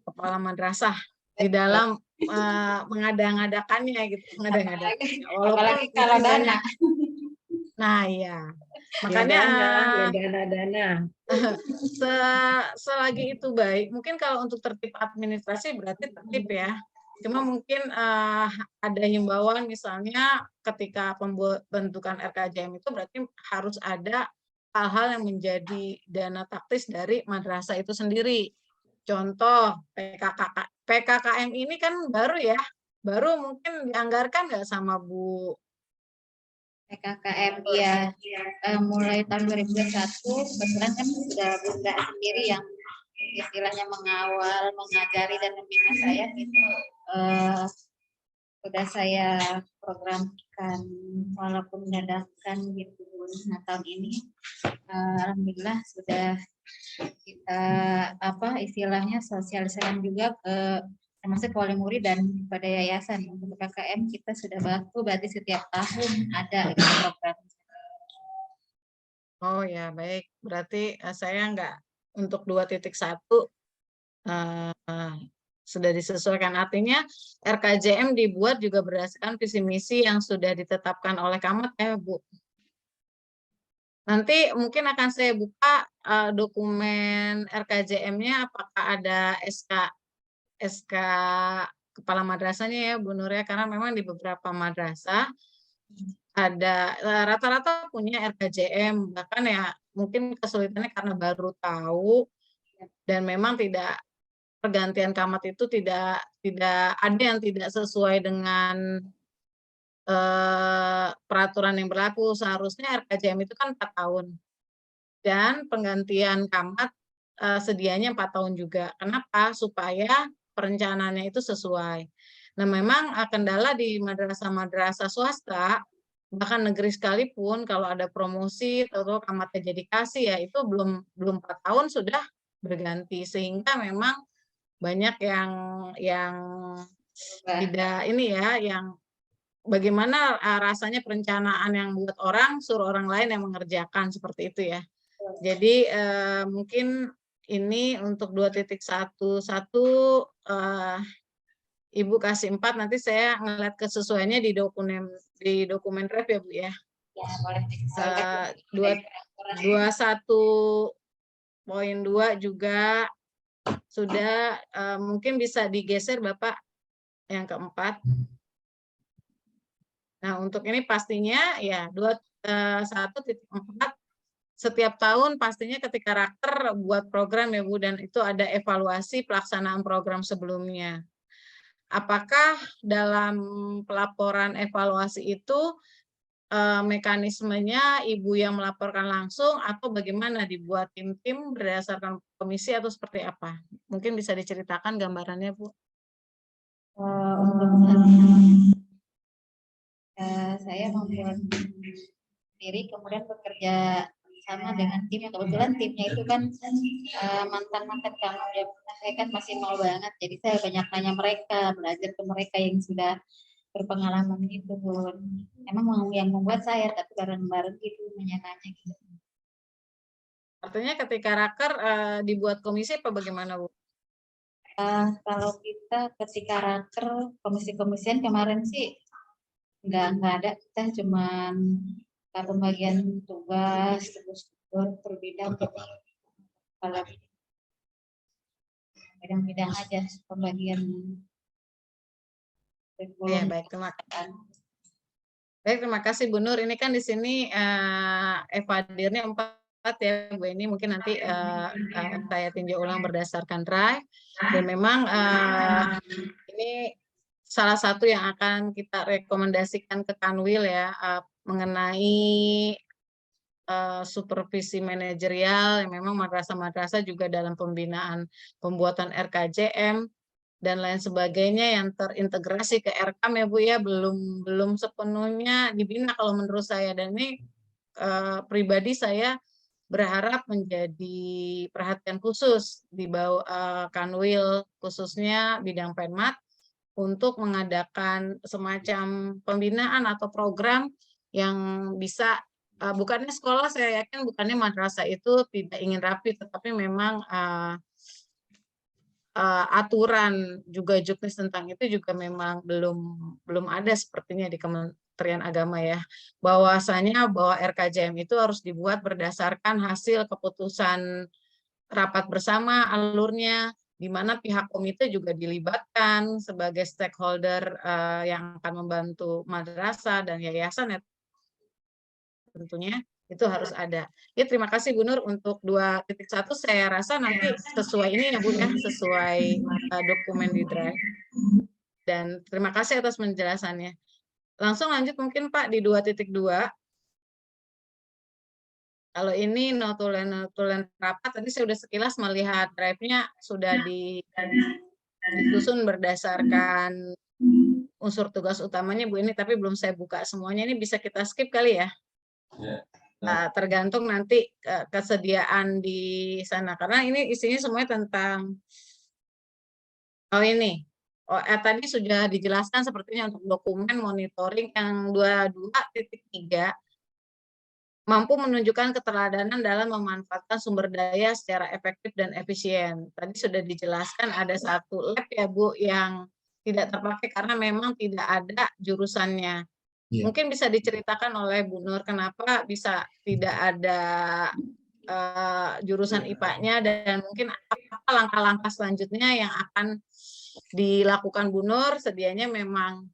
kepala madrasah di dalam mengada-ngadakannya gitu, mengada-ngadakannya. Walaupun Apalagi kalau mungkin dana. Nah, iya. Ya Makanya dana, ya dana-dana. selagi itu baik, mungkin kalau untuk tertib administrasi berarti tertib ya. Cuma mungkin ada himbauan misalnya ketika pembentukan RKJM itu berarti harus ada hal-hal yang menjadi dana taktis dari madrasah itu sendiri. Contoh PKKM ini kan baru ya, baru mungkin dianggarkan nggak sama Bu? PKKM ya, mulai tahun 2021 kebetulan kan sudah Bunda sendiri yang istilahnya mengawal, mengajari dan membina saya gitu. Sudah saya programkan walaupun dadakan gitu. Nah tahun ini alhamdulillah sudah kita istilahnya sosialisasikan juga ke termasuk wali murid dan pada yayasan. Untuk PKKM kita sudah baku, berarti setiap tahun ada program. Oh ya, baik. Berarti saya nggak untuk 2.1 sudah disesuaikan. Artinya RKJM dibuat juga berdasarkan visi misi yang sudah ditetapkan oleh Camat ya, Bu. Nanti mungkin akan saya buka dokumen RKJM-nya, apakah ada SK kepala madrasahnya ya, Bu Nur ya, karena memang di beberapa madrasah ada rata-rata punya RKJM, bahkan ya mungkin kesulitannya karena baru tahu dan memang tidak pergantian Camat itu tidak ada yang tidak sesuai dengan peraturan yang berlaku. Seharusnya RKJM itu kan 4 tahun dan penggantian Camat sedianya 4 tahun juga. Kenapa? Supaya perencanaannya itu sesuai. Nah, memang kendala di madrasah-madrasah swasta bahkan negeri sekalipun kalau ada promosi atau Camatnya jadi kasih ya itu belum 4 tahun sudah berganti, sehingga memang banyak yang tidak ini ya, yang bagaimana rasanya perencanaan yang buat orang suruh orang lain yang mengerjakan seperti itu ya. Jadi mungkin ini untuk 2.11 Ibu kasih 4, nanti saya ngeliat kesesuaiannya di dokumen ref ya Bu ya. Ya, boleh 21.2 juga sudah, mungkin bisa digeser Bapak yang keempat. Nah, untuk ini pastinya ya 21.4 setiap tahun pastinya ketika Raker buat program ya Bu, dan itu ada evaluasi pelaksanaan program sebelumnya. Apakah dalam pelaporan evaluasi itu mekanismenya Ibu yang melaporkan langsung atau bagaimana, dibuat tim-tim berdasarkan komisi atau seperti apa? Mungkin bisa diceritakan gambarannya Bu. Untuk saya membuat sendiri, kemudian bekerja sama dengan tim yang kebetulan timnya itu kan mantan-mantan kamu ya. Saya kan masih nol banget, jadi saya banyak tanya mereka, belajar ke mereka yang sudah berpengalaman gitu Bun. Emang yang membuat saya tapi bareng-bareng gitu nanya-nanya gitu. Artinya ketika Raker dibuat komisi apa bagaimana Bu? Kalau kita ketika Raker komisi-komisian kemarin sih nggak ada, kita cuman pembagian tugas terus berbidang gitu. Kalau bidang-bidang aja pembagian. Ya, baik, terima kasih Bu Nur. Ini kan di sini evadirnya 4 ya Bu, ini mungkin nanti saya tinjau ulang berdasarkan drive, dan memang ini salah satu yang akan kita rekomendasikan ke Kanwil ya, mengenai supervisi manajerial yang memang madrasah-madrasah juga dalam pembinaan pembuatan RKJM dan lain sebagainya yang terintegrasi ke RKAM ya Bu ya, belum sepenuhnya dibina kalau menurut saya, dan ini pribadi saya berharap menjadi perhatian khusus di bawah Kanwil, khususnya bidang Penmat, untuk mengadakan semacam pembinaan atau program yang bisa bukannya sekolah, saya yakin bukannya madrasah itu tidak ingin rapi, tetapi memang aturan juga juknis tentang itu juga memang belum ada sepertinya di Kementerian Agama ya, bahwasanya bahwa RKJM itu harus dibuat berdasarkan hasil keputusan rapat bersama alurnya, di mana pihak komite juga dilibatkan sebagai stakeholder yang akan membantu madrasah dan yayasan ya tentunya itu harus ada. Ya, terima kasih Bu Nur untuk 2.1, saya rasa nanti sesuai ini ya Bu ya, sesuai dokumen di Drive. Dan terima kasih atas penjelasannya. Langsung lanjut mungkin Pak di 2.2. Kalau ini notulen rapat, tadi saya sudah sekilas melihat drive-nya sudah disusun berdasarkan unsur tugas utamanya Bu ini, tapi belum saya buka semuanya. Ini bisa kita skip kali ya? Tergantung nanti kesediaan di sana, karena ini isinya semuanya tentang ini. Tadi sudah dijelaskan sepertinya untuk dokumen monitoring yang 22.3 mampu menunjukkan keteladanan dalam memanfaatkan sumber daya secara efektif dan efisien. Tadi sudah dijelaskan ada satu lab ya Bu yang tidak terpakai karena memang tidak ada jurusannya. Mungkin bisa diceritakan oleh Bu Nur kenapa bisa tidak ada jurusan IPA-nya dan mungkin apa langkah-langkah selanjutnya yang akan dilakukan Bu Nur. Sedianya memang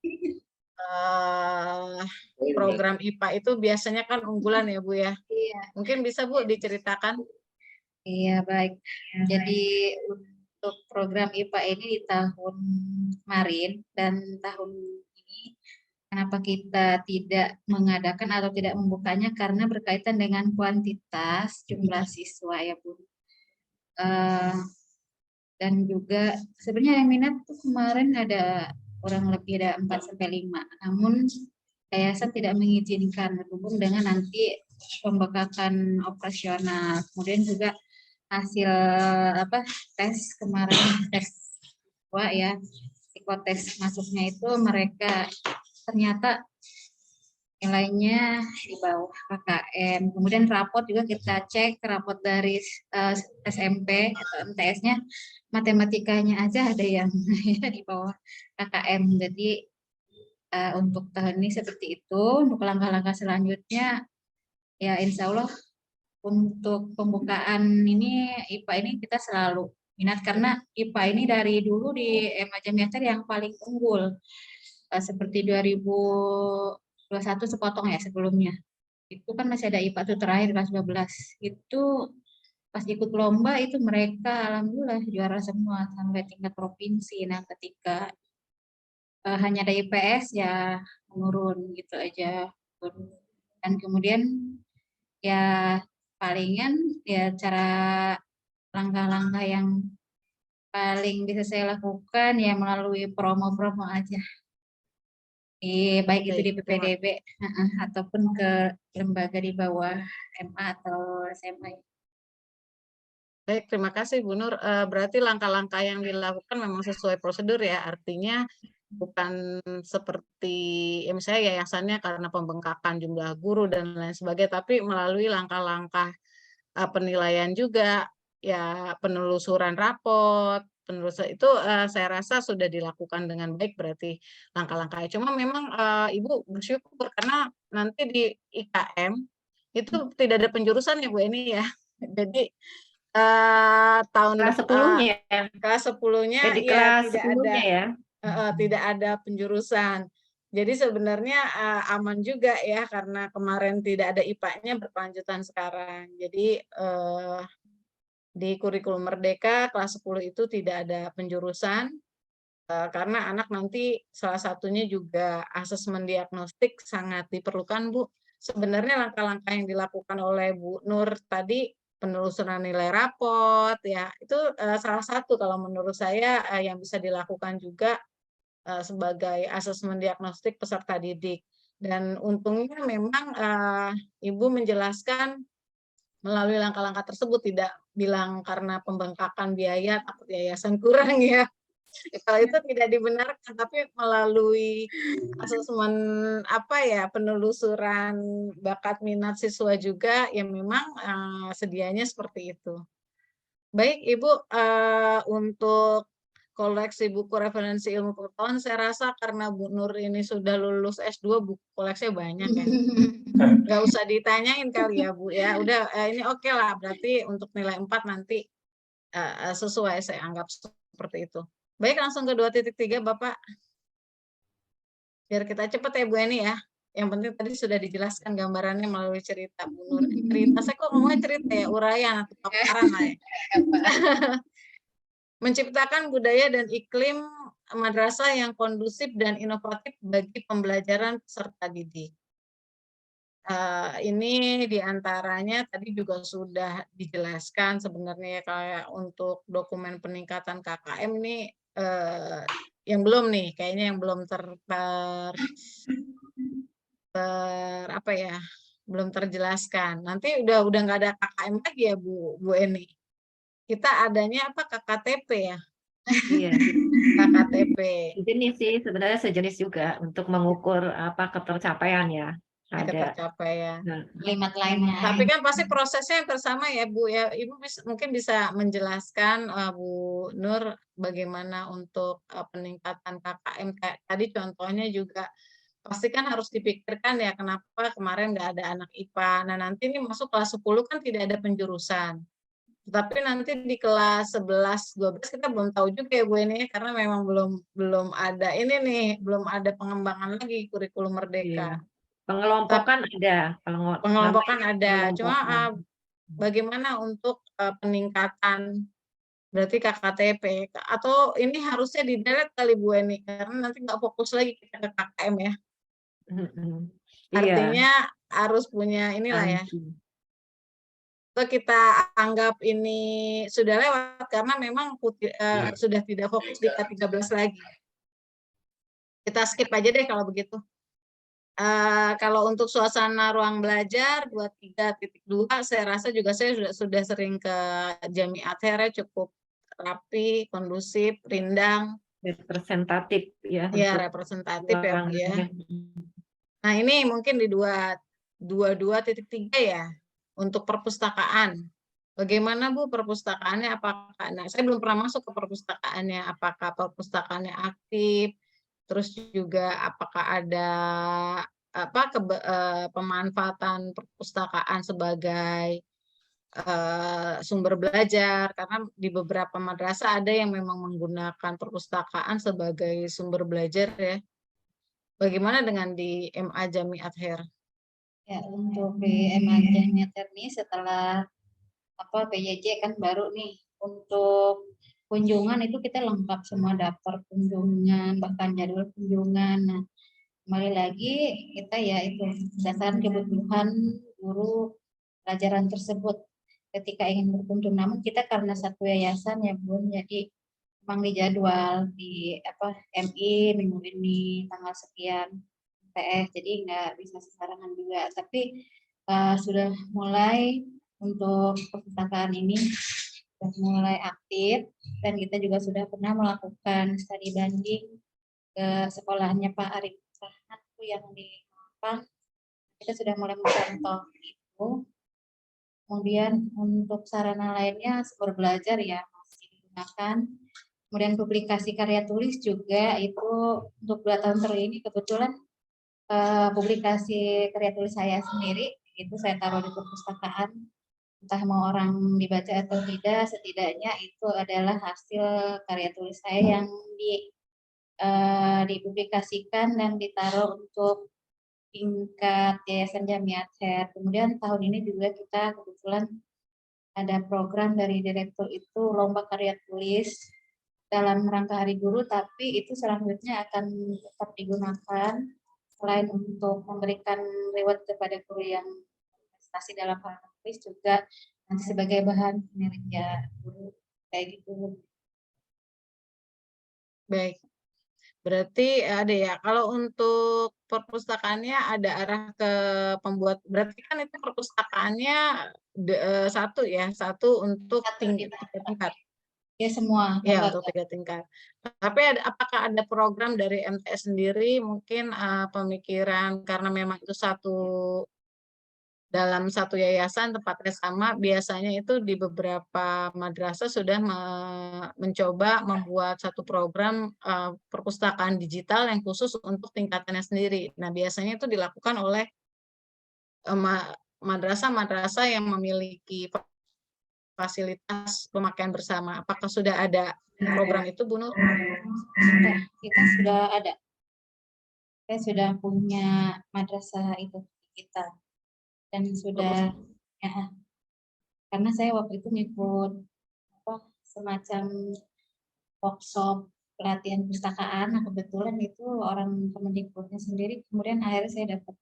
program IPA itu biasanya kan unggulan ya Bu ya. Iya. Mungkin bisa Bu diceritakan. Iya, baik. Jadi untuk program IPA ini di tahun kemarin dan tahun ini, kenapa kita tidak mengadakan atau tidak membukanya, karena berkaitan dengan kuantitas jumlah siswa ya Bu. Dan juga sebenarnya yang minat tuh kemarin ada kurang lebih ada 4-5, namun yayasan tidak mengizinkan berhubung dengan nanti pembekakan operasional. Kemudian juga hasil tes kemarin, tes ya, psikotes masuknya itu mereka ternyata nilainya di bawah KKM. Kemudian rapot juga kita cek rapot dari SMP atau MTS-nya, matematikanya aja ada yang di bawah KKM. Jadi untuk tahun ini seperti itu. Untuk langkah-langkah selanjutnya ya insya Allah untuk pembukaan ini IPA ini kita selalu minat, karena IPA ini dari dulu di MA Jamiater yang paling unggul, seperti 2021 sepotong ya sebelumnya. Itu kan masih ada IPA tuh terakhir kelas 12. Itu pas ikut lomba itu mereka alhamdulillah juara semua sampai tingkat provinsi. Nah ketika hanya ada IPS ya menurun gitu aja. Dan kemudian ya palingan ya cara langkah-langkah yang paling bisa saya lakukan ya melalui promo-promo aja. Baik itu di PPDB ataupun ke lembaga di bawah MA atau SMA. Baik, terima kasih Bu Nur. Berarti langkah-langkah yang dilakukan memang sesuai prosedur ya, artinya bukan seperti misalnya yayasannya karena pembengkakan jumlah guru dan lain sebagainya, tapi melalui langkah-langkah penilaian juga, ya penelusuran rapot, penelusuran itu saya rasa sudah dilakukan dengan baik berarti langkah-langkahnya. Cuma memang Ibu bersyukur karena nanti di IKM itu tidak ada penjurusan ya Bu ini ya. Jadi tahun Kelas 10-nya kelas 10-nya di ya kelas 10-nya ya. tidak ada penjurusan. Jadi sebenarnya aman juga ya karena kemarin tidak ada IPA-nya berkelanjutan sekarang. Jadi di kurikulum Merdeka kelas 10 itu tidak ada penjurusan karena anak nanti salah satunya juga asesmen diagnostik sangat diperlukan Bu. Sebenarnya langkah-langkah yang dilakukan oleh Bu Nur tadi, penelusuran nilai rapot ya itu salah satu kalau menurut saya yang bisa dilakukan juga sebagai asesmen diagnostik peserta didik. Dan untungnya memang Ibu menjelaskan melalui langkah-langkah tersebut tidak bilang karena pembengkakan biaya takut yayasan kurang ya. Kalau itu tidak dibenarkan, tapi melalui asesmen penelusuran bakat minat siswa juga yang memang sedianya seperti itu. Baik Ibu, untuk koleksi buku referensi ilmu pengetahuan saya rasa karena Bu Nur ini sudah lulus S2 buku koleksinya banyak ya. Nggak usah ditanyain kali ya Bu ya. Udah ini oke lah, berarti untuk nilai 4 nanti sesuai saya anggap seperti itu. Baik, langsung ke 2.3 Bapak. Biar kita cepat ya Bu Eni ya. Yang penting tadi sudah dijelaskan gambarannya melalui cerita Bu Nur. Cerita, saya kok ngomongnya cerita ya, uraian atau paparan lah ya. Menciptakan budaya dan iklim madrasah yang kondusif dan inovatif bagi pembelajaran peserta didik. Ini diantaranya tadi juga sudah dijelaskan sebenarnya apa ya, belum terjelaskan. Nanti udah nggak ada KKM lagi ya Bu Eni. Kita adanya apa, KKTP ya? Iya. KKTP. Ini sih sebenarnya sejenis juga untuk mengukur ketercapaian ya. Ada. Ketercapaian. Kalimat lainnya. Tapi kan pasti prosesnya yang bersama ya Bu ya. Ibu mungkin bisa menjelaskan Bu Nur bagaimana untuk peningkatan KKM. Kayak tadi contohnya juga pasti kan harus dipikirkan ya kenapa kemarin nggak ada anak IPA. Nah nanti ini masuk kelas 10 kan tidak ada penjurusan. Tapi nanti di kelas 11, 12 kita belum tahu juga ya Bu ini karena memang belum ada ini nih, belum ada pengembangan lagi kurikulum merdeka. Iya. Pengelompokan ada. Pengelompokan ada. Cuma bagaimana untuk peningkatan berarti KKTP atau ini harusnya dideret kali Bu Eni karena nanti nggak fokus lagi kita ke KKM ya. Artinya harus punya inilah ya. Atau kita anggap ini sudah lewat karena memang sudah tidak fokus di K13 lagi. Kita skip aja deh kalau begitu. Kalau untuk suasana ruang belajar 23.2 saya rasa juga saya sudah sering ke Jami Ather cukup rapi, kondusif, rindang, representatif ya. Ya, representatif ya Bu ya. Nah, ini mungkin di 22.3 ya. Untuk perpustakaan, bagaimana Bu perpustakaannya? Nah, saya belum pernah masuk ke perpustakaannya. Apakah perpustakaannya aktif? Terus juga apakah ada pemanfaatan perpustakaan sebagai sumber belajar? Karena di beberapa madrasah ada yang memang menggunakan perpustakaan sebagai sumber belajar ya. Bagaimana dengan di MA Jami Ather? Ya, untuk di MA Jami Ather ini setelah PJJ kan baru nih. Untuk kunjungan itu kita lengkap semua daftar kunjungan, bahkan jadwal kunjungan. Nah, kembali lagi kita ya itu berdasarkan kebutuhan guru pelajaran tersebut ketika ingin berkunjung. Namun kita karena satu yayasan ya Bun, jadi memang dijadwal di MI minggu ini tanggal sekian. Jadi nggak bisa sembarangan juga, tapi sudah mulai untuk perpustakaan ini sudah mulai aktif dan kita juga sudah pernah melakukan studi banding ke sekolahnya Pak Arif Rahmat yang di Mampang. Kita sudah mulai mencontoh itu. Kemudian untuk sarana lainnya sumber belajar ya masih digunakan. Kemudian publikasi karya tulis juga itu untuk 2 tahun terakhir ini kebetulan publikasi karya tulis saya sendiri itu saya taruh di perpustakaan, entah mau orang dibaca atau tidak, setidaknya itu adalah hasil karya tulis saya yang dipublikasikan dan ditaruh untuk tingkat Yayasan Jami Ather. Kemudian tahun ini juga kita kebetulan ada program dari direktur itu lomba karya tulis dalam rangka Hari Guru, tapi itu selanjutnya akan tetap digunakan selain untuk memberikan reward kepada guru yang prestasi dalam hal tulis juga nanti sebagai bahan kinerja guru kayak gitu. Baik, berarti ada ya. Kalau untuk perpustakaannya ada arah ke pembuat. Berarti kan itu perpustakaannya satu untuk tingkat. Ya semua. Ya, lembaga. untuk 3 tingkat. Tapi apakah ada program dari MTS sendiri mungkin pemikiran karena memang itu dalam satu yayasan tempatnya sama, biasanya itu di beberapa madrasah sudah mencoba membuat satu program perpustakaan digital yang khusus untuk tingkatannya sendiri. Nah, biasanya itu dilakukan oleh madrasah-madrasah yang memiliki fasilitas pemakaian bersama. Apakah sudah ada program itu, Bu Nur? Kita sudah ada. Saya sudah punya madrasah itu kita. Dan sudah, ya, karena saya waktu itu ngikut semacam workshop pelatihan perpustakaan. Nah, kebetulan itu orang Kemendikbudnya sendiri, kemudian akhirnya saya dapat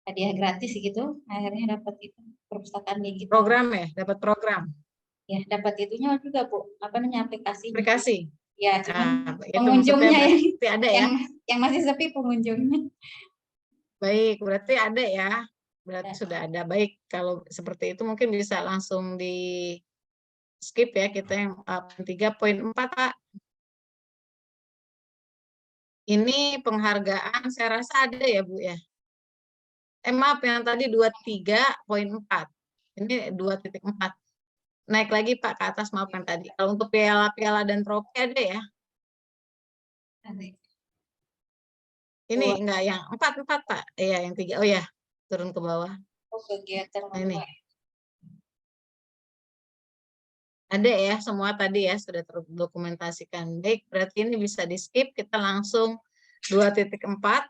hadiah gratis gitu, akhirnya dapat itu perpustakaan digital. Program ya, dapat program. Ya, dapat itunya juga, Bu. Apa namanya, aplikasinya. Aplikasi. Ya, cuman Itu pengunjungnya berarti ada ya. yang masih sepi pengunjungnya. Baik, berarti ada ya. Berarti sudah ada. Baik, kalau seperti itu mungkin bisa langsung di skip ya, kita yang 3.4, Pak. Ini penghargaan, saya rasa ada ya, Bu ya. Maaf, yang tadi 23.4. Ini 2.4. Naik lagi, Pak, ke atas, maaf yang tadi. Kalau untuk piala-piala dan trofi ada ya? Ini enggak yang 4, Pak. Iya, yang 3. Oh ya, turun ke bawah. Oh, kegiatan Nah, ini. Ada ya, semua tadi ya sudah terdokumentasikan. Baik, berarti ini bisa di skip, kita langsung 2.4.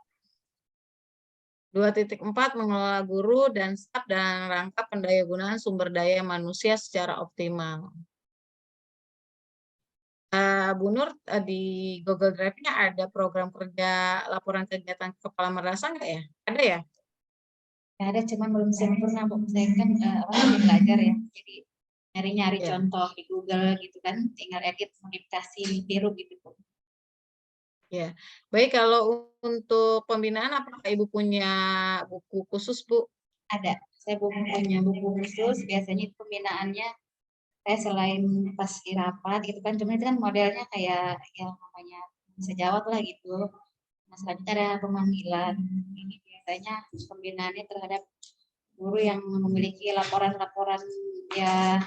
2.4 mengelola guru dan staf dalam rangka pendayagunaan sumber daya manusia secara optimal. Bu Nur, di Google Drive-nya ada program kerja laporan kegiatan kepala madrasah nggak ya? Ada ya? Ada, cuman belum sempurna, Bu. Saya kan orang belajar ya, jadi nyari-nyari Ya. contoh di Google gitu kan, tinggal edit, modifikasi, tiru gitu, Bu. Ya, baik. Kalau untuk pembinaan, apakah Ibu punya buku khusus, Bu? Ada, saya punya buku khusus. Biasanya itu pembinaannya saya selain pas di rapat gitu kan, cuma itu kan modelnya kayak yang namanya sejawat lah gitu. Nah, selanjutnya ada pemanggilan. Ini biasanya pembinaannya terhadap guru yang memiliki laporan-laporan ya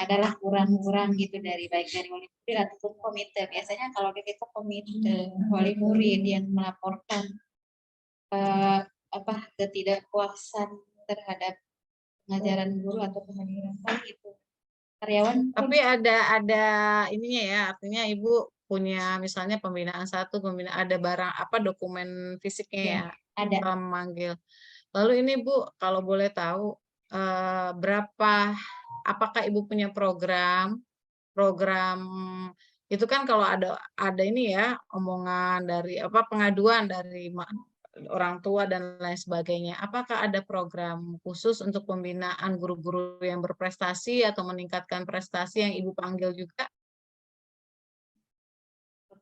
adalah kurang-kurang gitu dari baik dari wali murid ataupun komite. Biasanya kalau kita komite wali murid yang melaporkan ketidakpuasan terhadap pengajaran guru atau pengajaran gitu. Karyawan Tapi ada ininya ya, artinya Ibu punya misalnya pembinaan 1, ada barang apa dokumen fisiknya ya, ada. memanggil. Lalu ini Bu, kalau boleh tahu apakah Ibu punya program itu kan kalau ada ini ya, omongan dari pengaduan dari orang tua dan lain sebagainya. Apakah ada program khusus untuk pembinaan guru-guru yang berprestasi atau meningkatkan prestasi yang Ibu panggil juga?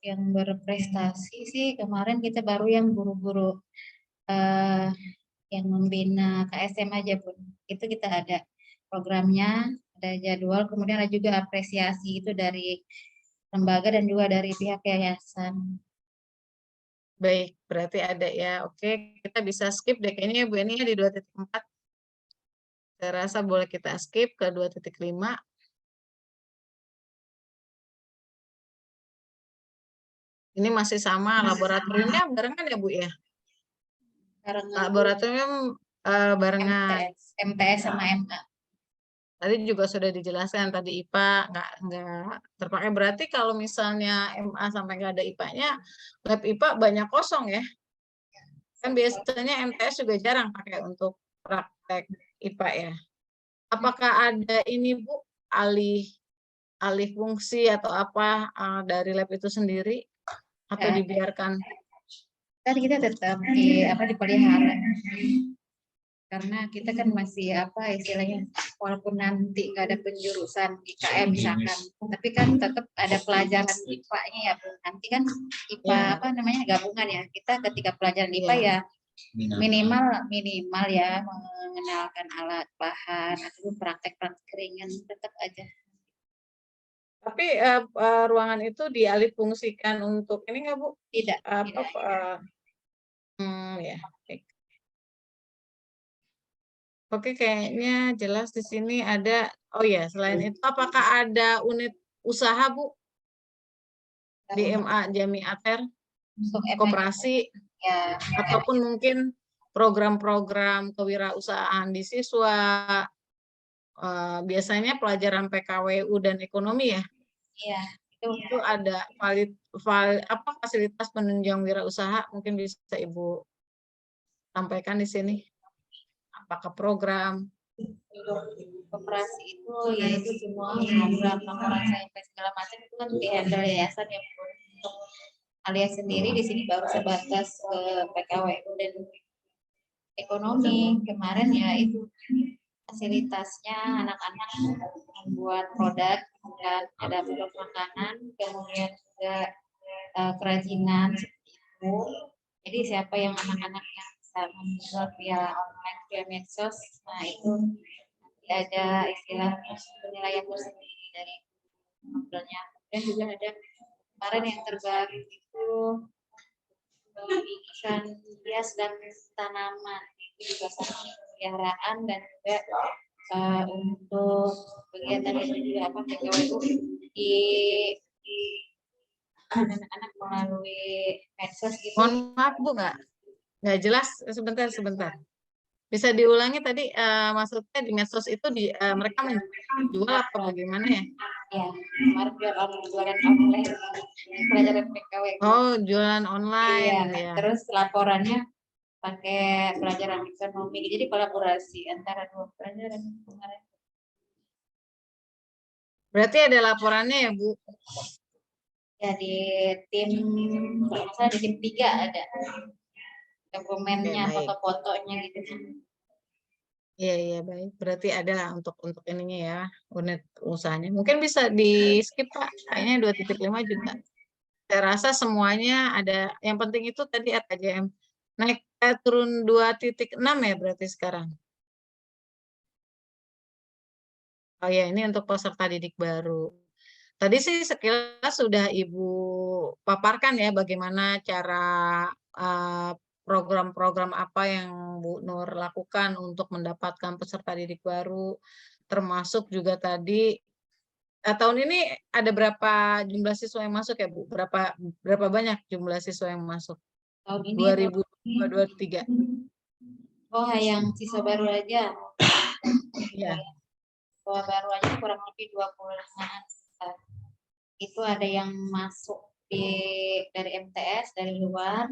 Yang berprestasi sih kemarin kita baru yang guru-guru yang membina KSM aja, Bun. Itu kita ada programnya, ada jadwal, kemudian ada juga apresiasi itu dari lembaga dan juga dari pihak yayasan. Baik, berarti ada ya. Oke, kita bisa skip deh kayaknya Bu ini ya di 2.4. Saya rasa boleh kita skip ke 2.5. Ini masih sama, laboratoriumnya barengan ya Bu ya? Laboratorium barengan. MTS sama MA. Tadi juga sudah dijelaskan, tadi IPA nggak terpakai. Berarti kalau misalnya MA sampai nggak ada IPA-nya, lab IPA banyak kosong ya? Kan biasanya MTS juga jarang pakai untuk praktek IPA ya. Apakah ada ini Bu, alih fungsi atau apa dari lab itu sendiri? Atau dibiarkan? Kan kita tetap dipelihara. Karena kita kan masih istilahnya, walaupun nanti nggak ada penjurusan IKM misalkan, tapi kan tetap ada pelajaran IPA-nya ya, Bu. Nanti kan IPA gabungan ya. Kita ketika pelajaran IPA ya minimal ya mengenalkan alat bahan atau praktek ringan tetap aja. Tapi ruangan itu dialih fungsikan untuk ini nggak Bu? Tidak. Apa? Ya. Baik. Oke, kayaknya jelas di sini ada. Oh ya, selain itu apakah ada unit usaha Bu di MA Jami Ather, Untuk koperasi ya, ataupun mungkin program-program kewirausahaan di siswa? Biasanya pelajaran PKWU dan ekonomi ya, iya, itu ada fasilitas penunjang wirausaha, mungkin bisa Ibu sampaikan di sini. Apakah program? koperasi itu yaitu semua program laporan sampai segala macam itu kan dihandle yayasan ya Bu. Untuk alias sendiri di sini baru sebatas PKWU dan ekonomi. Kemarin ya itu fasilitasnya anak-anak membuat produk, dan ada produk makanan, kemudian juga kerajinan seperti itu. Jadi siapa yang anak-anak yang bisa menjual via online, via medsos, nah itu nanti ada istilah penilaian tersendiri dari modelnya. Dan juga ada kemarin yang terbaru itu ikan hias dan tanaman, itu juga sama peliharaan, dan juga untuk kegiatan itu juga apa PKWU di anak-anak melalui medsos gitu. Mohon maaf Bu, nggak jelas. Sebentar. Bisa diulangi tadi, maksudnya di medsos itu mereka menjual apa bagaimana ya? Ya, kemarin jualan online pelajaran PKWU. Oh, jualan online Iya, ya. terus laporannya pakai pelajaran ekonomi. Jadi kolaborasi antara dua pelajaran kemarin. Berarti ada laporannya ya Bu? Ya di tim, kalau nggak salah di tim 3 ada dokumennya, Oke, baik. foto-fotonya gitu. Iya baik. Berarti ada lah untuk ininya ya, unit usahanya. Mungkin bisa di skip Pak. Kayaknya 2.5 juga. Saya rasa semuanya ada. Yang penting itu tadi RKJM. Naik turun 2.6 ya berarti sekarang. Oh ya, ini untuk peserta didik baru. Tadi sih sekilas sudah Ibu paparkan ya bagaimana cara program-program apa yang Bu Nur lakukan untuk mendapatkan peserta didik baru, termasuk juga tadi tahun ini ada berapa jumlah siswa yang masuk ya Bu? Berapa banyak jumlah siswa yang masuk? Tahun ini 2023. Oh, yang siswa baru aja. Iya. Siswa baru aja kurang lebih 25-an. Itu ada yang masuk dari MTS dari luar,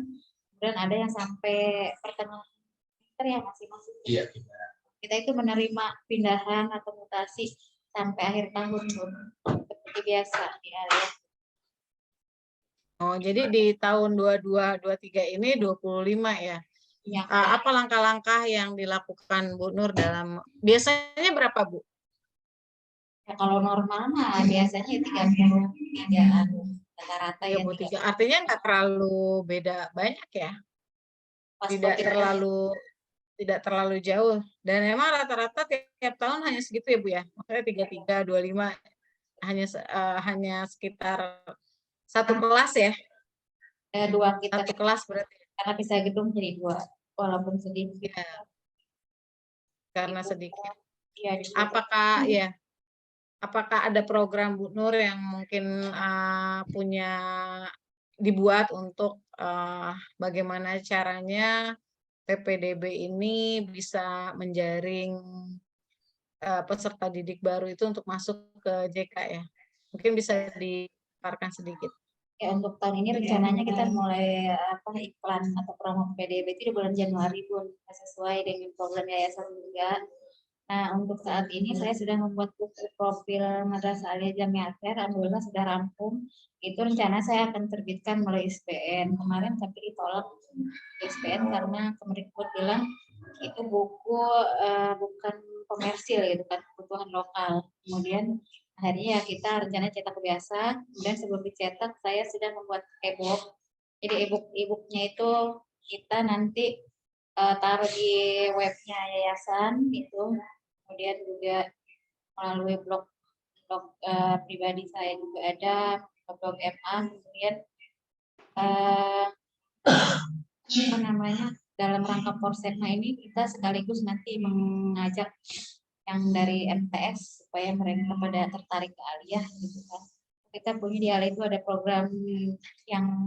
kemudian ada yang sampai pertengahan semester ya masih masuk. Iya. Kita itu menerima pindahan atau mutasi sampai akhir tahun pun seperti biasa di area. Oh, jadi di tahun 22-23 ini 25 ya. Yang Apa langkah-langkah yang dilakukan Bu Nur dalam biasanya berapa Bu? ya, kalau normal mah biasanya 33-an rata-rata ya. 33. Artinya nggak terlalu beda banyak ya. Tidak terlalu jauh. Dan memang rata-rata tiap tahun hanya segitu ya Bu ya. Maksudnya 33, 25 hanya sekitar satu kelas ya. Dua kita Satu kelas berarti. karena bisa gedung jadi dua walaupun sedikit. Ya, karena sedikit. Ya, Apakah ada program Bu Nur yang mungkin dibuat untuk bagaimana caranya PPDB ini bisa menjaring peserta didik baru itu untuk masuk ke JK ya? Mungkin bisa dipaparkan sedikit. Ya, untuk tahun ini rencananya kita mulai iklan atau promo PDB itu di bulan Januari pun sesuai dengan program yayasan juga. Nah, untuk saat ini saya sudah membuat buku profil Madrasah Alia Jami Ather, alhamdulillah sudah rampung. Itu rencana saya akan terbitkan melalui SPN. Kemarin tapi ditolak SPN karena Kemdikbud bilang itu buku bukan komersil gitu kan, kebutuhan lokal. Kemudian akhirnya ya kita rencananya cetak biasa. Kemudian sebelum dicetak saya sudah membuat e-book. Jadi e-booknya itu kita nanti taruh di webnya yayasan itu. Kemudian juga melalui blog blog pribadi saya juga ada, blog MA, kemudian apa namanya, dalam rangka Porsema ini kita sekaligus nanti mengajak yang dari MTS supaya mereka pada tertarik ke Aliyah gitu kan. Kita punya di Aliyah itu ada program yang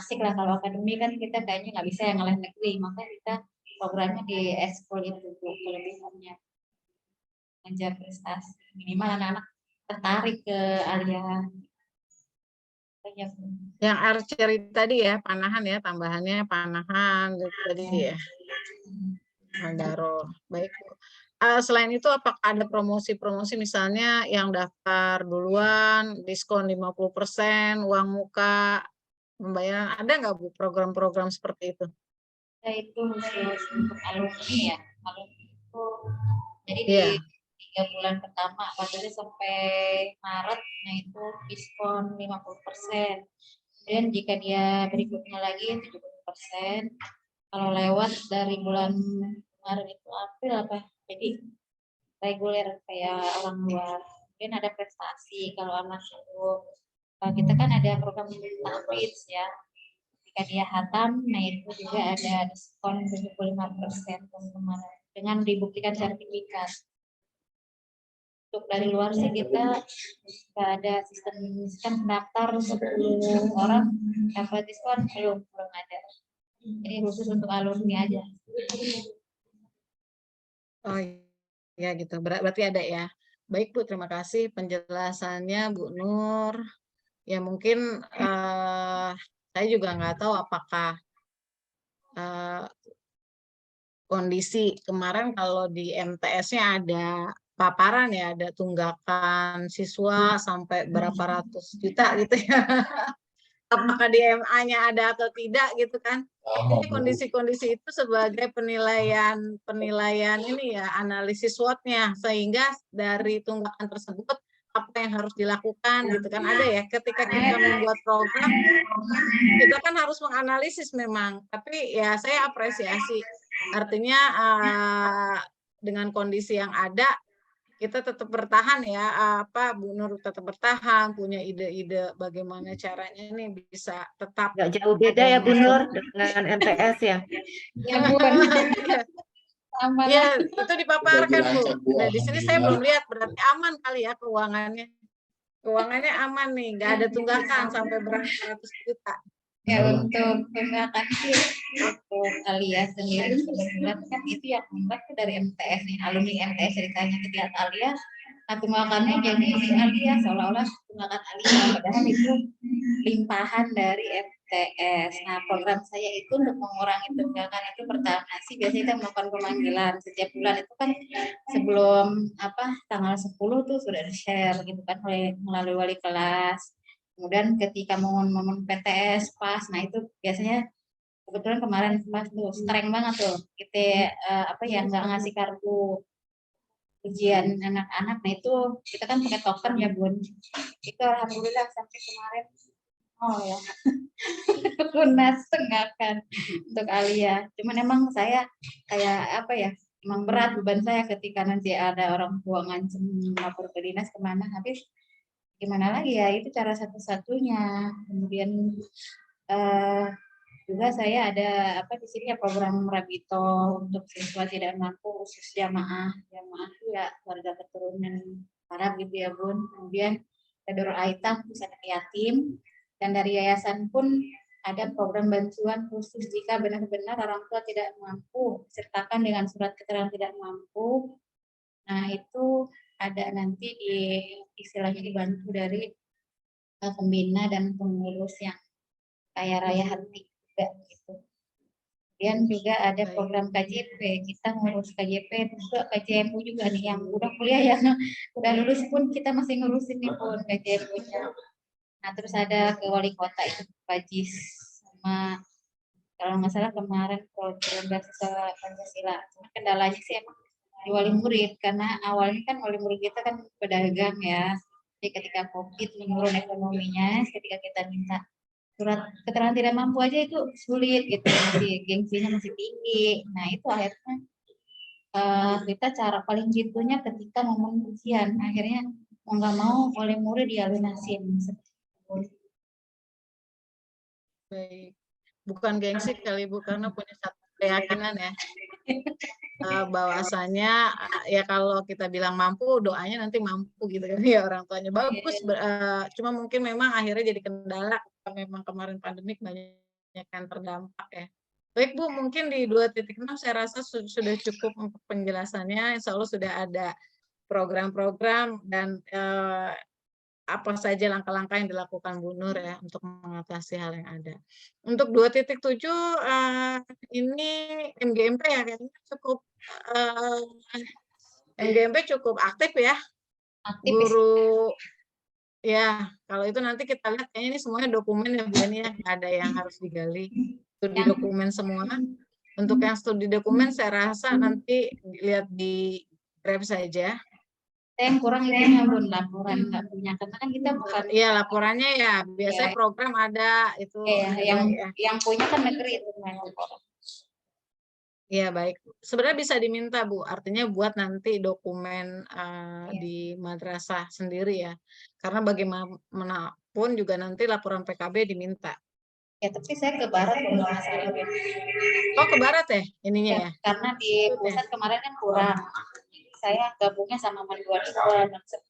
asik lah, kalau akademi kan kita kayaknya nggak bisa yang ngalahin negeri, makanya kita programnya di eskul itu kelebihannya mengejar prestasi, minimal anak-anak tertarik ke Aliyah. Yang archery tadi ya, panahan ya, tambahannya panahan tadi ya. Mandaro. Baik. Selain itu apakah ada promosi-promosi misalnya yang daftar duluan, diskon 50%, uang muka, pembayaran, ada nggak Bu program-program seperti itu? Itu khusus untuk alumni ya, alumni itu jadi Iya. di 3 bulan pertama padahal sampai Maret, nah itu diskon 50%. Kemudian jika dia berikutnya lagi 70%. Kalau lewat dari bulan kemarin itu April apa, jadi reguler kayak orang luar. Kemudian ada prestasi kalau anak itu, kita kan ada program tahfiz ya. Jika dia hatam, nah itu juga ada diskon 75% teman-teman dengan dibuktikan sertifikat. Untuk dari luar sih kita nggak ada sistem pendaftar 10 orang dapat diskon, belum ada. Ini khusus untuk alumni aja. Oh ya gitu, berarti ada ya. Baik Bu, terima kasih penjelasannya Bu Nur. Ya mungkin saya juga nggak tahu apakah kondisi kemarin kalau di MTS-nya ada paparan ya, ada tunggakan siswa sampai berapa ratus juta gitu ya. Apakah di MA-nya ada atau tidak gitu kan? Jadi kondisi-kondisi itu sebagai penilaian ini ya, analisis SWOT-nya, sehingga dari tunggakan tersebut apa yang harus dilakukan gitu kan, ada ya. Ketika kita membuat program, kita kan harus menganalisis memang, tapi ya saya apresiasi, artinya dengan kondisi yang ada kita tetap bertahan ya, Bu Nur tetap bertahan, punya ide-ide bagaimana caranya nih bisa tetap. Nggak jauh beda ya Bu Nur dengan MTS ya? Ya Bu. Ya, itu dipaparkan Bu. Nah di sini saya belum lihat, berarti aman kali ya keuangannya. Keuangannya aman nih, nggak ada tunggakan sampai berapa ratus juta. Ya untuk tunggakan sih untuk Aliyah sendiri kebetulan kan itu yang membuat dari MTS nih, alumni MTS ceritanya kegiatan Aliyah. Nah tunggakannya jadi Aliyah, seolah-olah tunggakan Aliyah, padahal itu limpahan dari MTS. Nah program saya itu untuk mengurangi tunggakan itu pertama sih biasanya kita melakukan pemanggilan setiap bulan, itu kan sebelum tanggal 10 tuh sudah di-share gitu kan melalui wali kelas. Kemudian ketika momen PTS pas, nah itu biasanya kebetulan kemarin pas tuh streng banget tuh kita nggak ngasih kartu ujian anak-anak. Nah itu kita kan pakai token ya Bun, itu alhamdulillah sampai kemarin ya lunas tunggakan untuk Aliyah. Cuman emang saya kayak emang berat beban saya ketika nanti ada orang tua ngancem lapor ke dinas kemana, habis gimana lagi ya, itu cara satu-satunya. Kemudian juga saya ada di sini ya program Rabito untuk siswa tidak mampu khusus jamaah itu ya warga keturunan Arab gitu ya Bun. Kemudian Darul Aitam bisa anak yatim, dan dari yayasan pun ada program bantuan khusus jika benar-benar orang tua tidak mampu, sertakan dengan surat keterangan tidak mampu. Nah itu ada nanti istilahnya dibantu dari pembina dan pengurus yang kaya raya hati juga gitu. Kemudian juga ada program KJP, kita ngurus KJP, juga KJMU juga nih yang udah kuliah, yang udah lulus pun kita masih ngurusin nih Pun KJMU-nya. Nah terus ada ke wali kota itu Pajis, sama kalau nggak salah kemarin program beasiswa Pancasila. Cuma kendalanya sih emang di wali murid, karena awalnya kan wali murid kita kan pedagang ya. Jadi ketika COVID menurun ekonominya, ketika kita minta surat keterangan tidak mampu aja itu sulit gitu, masih gengsinya masih tinggi. Nah itu akhirnya kita cara paling jitunya ketika momen ujian, akhirnya mau nggak mau oleh murid dialunasin. Baik. Bukan gengsi kali Bu, karena punya satu keyakinan ya. Bahwasanya ya kalau kita bilang mampu, doanya nanti mampu gitu kan ya orang tuanya. Bagus, cuma mungkin memang akhirnya jadi kendala, memang kemarin pandemik banyak yang terdampak ya. Baik Bu, mungkin di 2.6 saya rasa sudah cukup untuk penjelasannya. Insya Allah sudah ada program-program dan apa saja langkah-langkah yang dilakukan Bu Nur ya untuk mengatasi hal yang ada. Untuk 2.7 ini MGMP ya kayaknya cukup MGMP cukup aktif ya. Aktif. Guru ya, kalau itu nanti kita lihat kayaknya ini semuanya dokumen ya Bu ini ya, nggak ada yang harus digali. Studi dokumen semua. Untuk yang studi dokumen saya rasa nanti dilihat di Drive saja. Yang kurang itunya Bun, laporan nggak punya, karena kan kita bukan. Iya, laporannya ya biasanya Ya. program ada itu. Ya, yang punya kan negeri itu laporan. Iya baik, sebenarnya bisa diminta Bu, artinya buat nanti dokumen di madrasah sendiri ya, karena bagaimanapun juga nanti laporan PKB diminta. Ya tapi saya ke barat kalau masalah. Oh ke barat ya ininya ya? Karena di pusat kemarin kan kurang. Saya gabungnya sama Man 22, Man 10,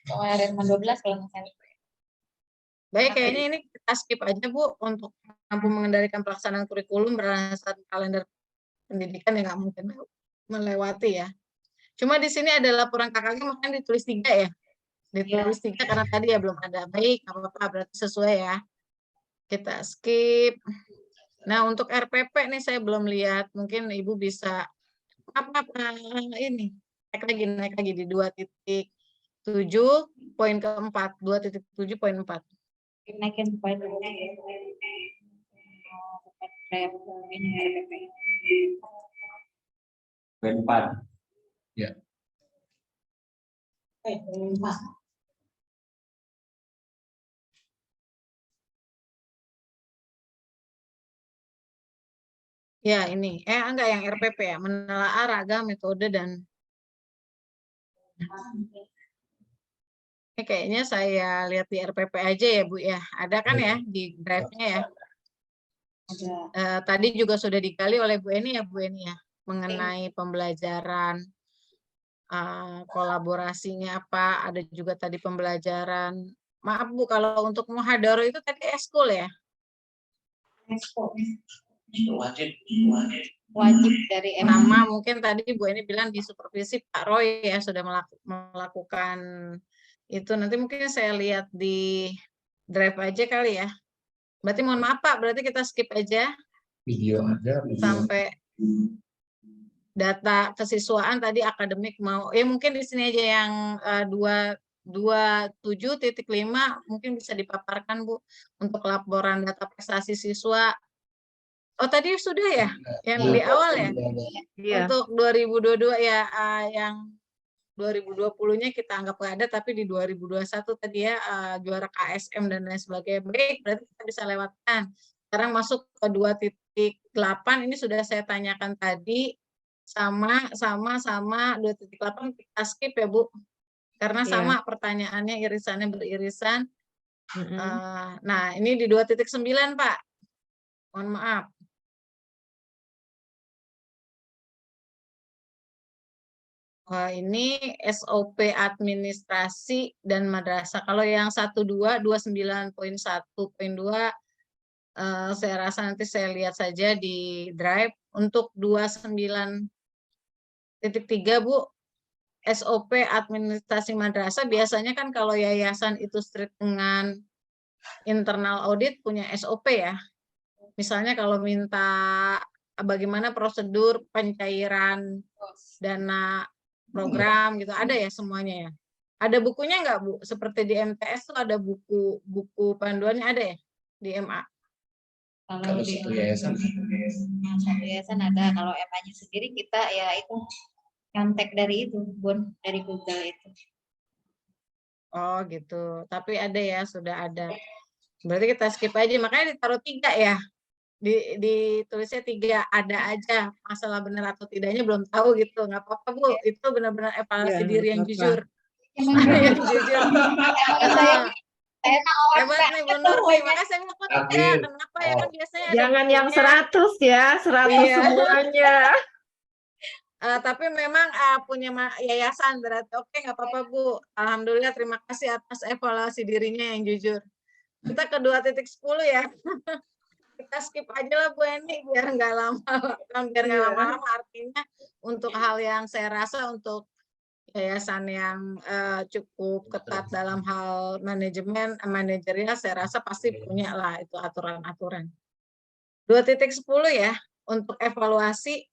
kemarin Man 12 kalau nggak salah. Baik, kayaknya ini kita skip aja Bu untuk mampu mengendalikan pelaksanaan kurikulum berdasarkan kalender pendidikan yang nggak mungkin melewati ya. Cuma di sini ada laporan KKG makanya ditulis 3 ya. Ditulis 3 karena tadi ya belum ada. Baik, nggak apa-apa berarti sesuai ya. Kita skip. Nah untuk RPP nih saya belum lihat. Mungkin Ibu bisa apa ini naik lagi di 2.7 poin keempat 2.7.4. Naikin poin dulu. Poin 4. Ya. Ya ini, enggak yang RPP ya, menelaah ragam metode dan ini kayaknya saya lihat di RPP aja ya Bu ya, ada kan ya di drive-nya ya. Tadi juga sudah digali oleh Bu Eni ya Bu Eni ya, mengenai pembelajaran kolaborasinya apa, ada juga tadi pembelajaran. Maaf Bu, kalau untuk muhadharah itu tadi eskul ya? Wajib dari Nama mungkin tadi Bu Eni bilang di supervisi Pak Roy ya sudah melakukan itu. Nanti mungkin saya lihat di drive aja kali ya. Berarti mohon maaf Pak, berarti kita skip aja. Video ada. Sampai data kesiswaan tadi akademik mau ya mungkin di sini aja yang 27.5 mungkin bisa dipaparkan Bu untuk laporan data prestasi siswa. Oh tadi sudah ya yang di awal ya. Iya. Untuk 2022 ya yang 2020-nya kita anggap nggak ada, tapi di 2021 tadi ya juara KSM dan lain sebagainya. Baik, berarti kita bisa lewatkan. Sekarang masuk ke 2.8 ini sudah saya tanyakan tadi sama 2.8 kita skip ya Bu. Karena sama pertanyaannya irisannya beririsan. Nah, ini di 2.9 Pak. Mohon maaf. Ini SOP administrasi dan madrasah. Kalau yang 12 29.1.2 saya rasa nanti saya lihat saja di drive. Untuk 29.3 Bu, SOP administrasi madrasah biasanya kan kalau yayasan itu strict dengan internal audit punya SOP ya. Misalnya kalau minta bagaimana prosedur pencairan dana program gitu ada ya semuanya ya. Ada bukunya nggak Bu? Seperti di MTS tuh ada buku panduannya ada ya di MA? Kalau di yayasan ada. Kalau MA-nya sendiri kita ya itu contact dari itu Bun, dari Google itu. Oh gitu. Tapi ada ya sudah ada. Berarti kita skip aja. Makanya ditaruh 3 ya. ditulisnya 3, ada aja, masalah benar atau tidaknya belum tahu gitu, nggak apa-apa Bu, itu benar-benar evaluasi Iya, diri yang nggak apa-apa. jujur. Emang Yang jujur. jujur. Emang saya enak orang Hebat nih Bu Nur nih, pokoknya. makanya saya ngikut ya, Akhir. kenapa ya, kan biasanya ada Jangan yang bukunya. 100 ya, 100 Iya. semuanya. Tapi memang punya yayasan berarti oke, nggak apa-apa Bu. Alhamdulillah, terima kasih atas evaluasi dirinya yang jujur. Kita ke 2.10 ya. Kita skip aja lah Bu Eni biar nggak Iya. lama-lama, artinya untuk hal yang saya rasa untuk yayasan yang cukup ketat dalam hal manajemen manajerial, saya rasa pasti punya lah itu aturan-aturan. 2.10 ya untuk evaluasi.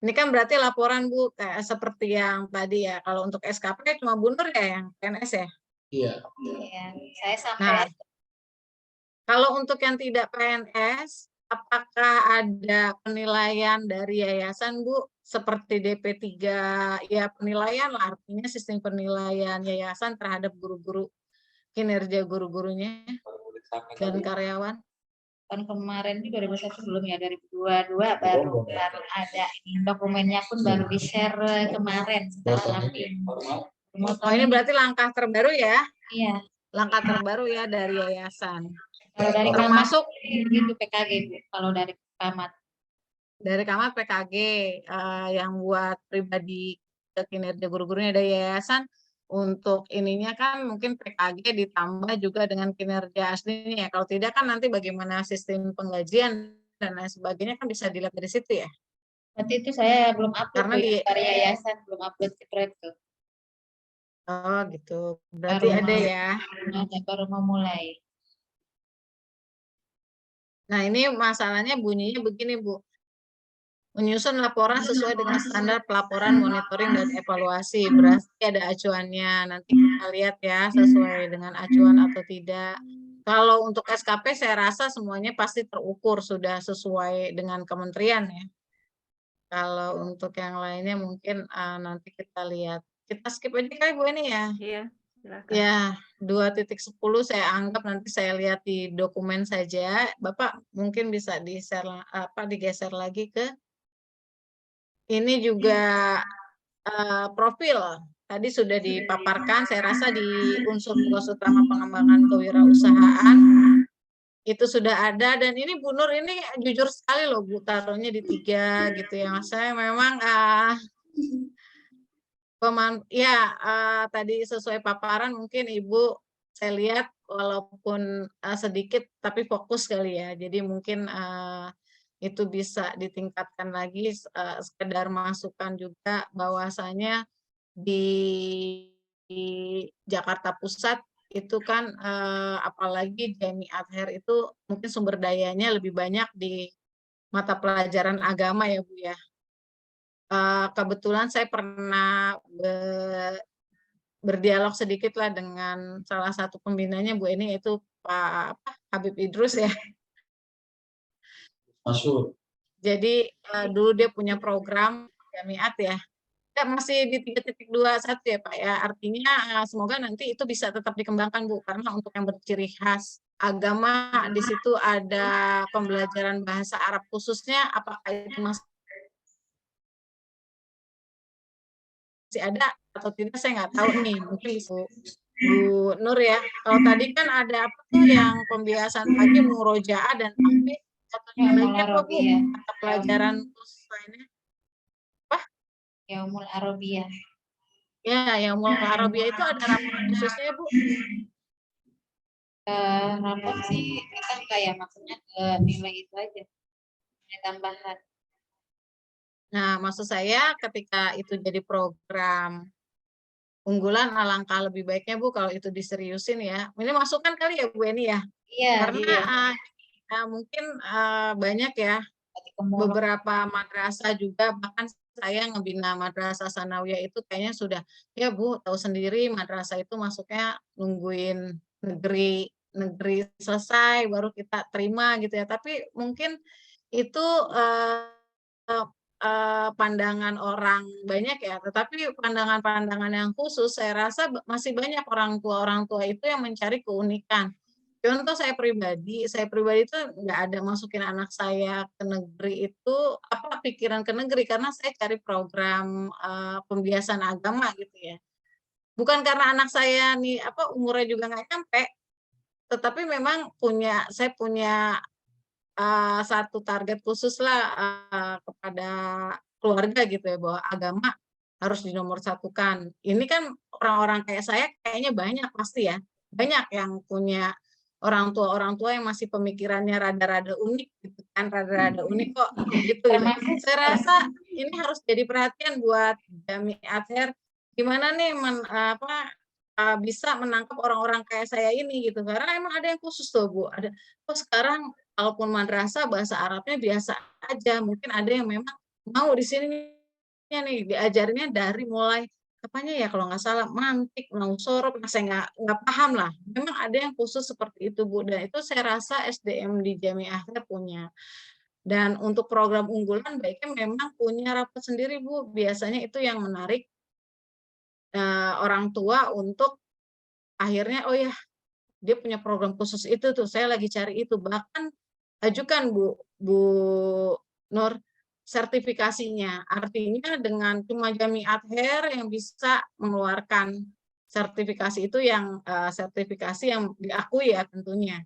Ini kan berarti laporan Bu, kayak seperti yang tadi ya. Kalau untuk SKP cuma Bu Nur ya yang PNS ya. Iya. Iya, saya sampai Nah, kalau untuk yang tidak PNS, apakah ada penilaian dari yayasan Bu? Seperti DP3, ya penilaian lah, artinya sistem penilaian yayasan terhadap guru-guru, kinerja guru-gurunya dan karyawan. tahun kemarin di 2021 belum ya, 2022 baru ada ini, dokumennya pun baru di-share kemarin setelah rapim. Oh, ini berarti langkah terbaru ya? Iya. Langkah terbaru ya dari yayasan. Kalau dari Termasuk itu PKG Bu, kalau dari Kamat. dari Kamat PKG yang buat pribadi kinerja guru-gurunya dari yayasan, untuk ininya kan mungkin PKG ditambah juga dengan kinerja aslinya ya. Kalau tidak kan nanti bagaimana sistem penggajian dan lain sebagainya kan bisa dilihat dari situ ya. Berarti itu saya belum upload Karena Bu, dari yayasan belum upload ke Thread tuh. Oh gitu, berarti Baru ada mau- ya. Ada baru mau mulai. Nah ini masalahnya bunyinya begini Bu. Menyusun laporan sesuai dengan standar pelaporan, monitoring, dan evaluasi. Berarti ada acuannya. Nanti kita lihat ya sesuai dengan acuan atau tidak. Kalau untuk SKP saya rasa semuanya pasti terukur, sudah sesuai dengan kementerian ya. Kalau untuk yang lainnya mungkin nanti kita lihat. Kita skip aja kali Bu ini ya. Iya, silakan. Ya, 2.10 saya anggap nanti saya lihat di dokumen saja. Bapak mungkin bisa digeser lagi ke ini juga profil. Tadi sudah dipaparkan, saya rasa di unsur tugas utama pengembangan kewirausahaan itu sudah ada, dan ini Bu Nur ini jujur sekali loh Bu, taruhnya di 3 gitu ya. Saya memang tadi sesuai paparan mungkin Ibu saya lihat walaupun sedikit tapi fokus kali ya. Jadi mungkin itu bisa ditingkatkan lagi, sekedar masukan juga bahwasanya di Jakarta Pusat itu kan apalagi Jami Ather itu mungkin sumber dayanya lebih banyak di mata pelajaran agama ya Bu ya. Kebetulan saya pernah berdialog sedikit lah dengan salah satu pembinanya Bu Eni, yaitu Pak Habib Idrus ya. Masuk. Jadi dulu dia punya program Jamiat ya. Ya, masih di 3.21 ya Pak ya. Artinya semoga nanti itu bisa tetap dikembangkan Bu, karena untuk yang berciri khas agama di situ ada pembelajaran bahasa Arab khususnya, apakah itu masih ada atau tidak saya nggak tahu nih, mungkin Bu Nur ya. Kalau tadi kan ada apa tuh yang pembiasaan pagi murojaah dan tapi satunya lagi apa Bu? Mata pelajaran khusus lainnya. Yaumul Arabiyah. Ya, Yaumul Arabiyah itu ada rapat khususnya Bu? Rapat sih kita kayak maksudnya ke nilai itu aja, nilai tambahan. Nah, maksud saya ketika itu jadi program unggulan, alangkah lebih baiknya Bu kalau itu diseriusin ya. Ini masukan kali ya Bu Eni ya? Iya. Karena mungkin banyak ya beberapa madrasah juga, bahkan saya ngebina madrasah sanawiyah itu kayaknya sudah ya Bu tahu sendiri, madrasah itu masuknya nungguin negeri selesai baru kita terima gitu ya. Tapi mungkin itu pandangan orang banyak ya, tetapi pandangan-pandangan yang khusus saya rasa masih banyak orang tua itu yang mencari keunikan. contoh saya pribadi itu nggak ada masukin anak saya ke negeri itu apa pikiran ke negeri karena saya cari program pembiasan agama gitu ya. Bukan karena anak saya nih apa umurnya juga nggak nyampe, tetapi memang saya punya satu target khusus lah kepada keluarga gitu ya bahwa agama harus dinomorsatukan. Ini kan orang-orang kayak saya kayaknya banyak pasti ya, banyak yang punya orang tua yang masih pemikirannya rada-rada unik gitu kan, rada-rada unik kok gitu. Saya rasa ini harus jadi perhatian buat Jami Ather, gimana nih bisa menangkap orang-orang kayak saya ini gitu. Karena emang ada yang khusus tuh Bu, ada sekarang kalaupun madrasah bahasa Arabnya biasa aja, mungkin ada yang memang mau di sini nih diajarnya dari mulai apanya ya kalau nggak salah mantik, mau sorop, saya nggak paham lah. Memang ada yang khusus seperti itu Bu, dan itu saya rasa SDM di Jami Ather punya. Dan untuk program unggulan baiknya memang punya rapat sendiri Bu. Biasanya itu yang menarik orang tua untuk akhirnya oh ya dia punya program khusus itu tuh, saya lagi cari itu. Bahkan ajukan Bu Nur sertifikasinya. Artinya dengan cuma Jami Ather yang bisa mengeluarkan sertifikasi itu yang sertifikasi yang diakui ya tentunya.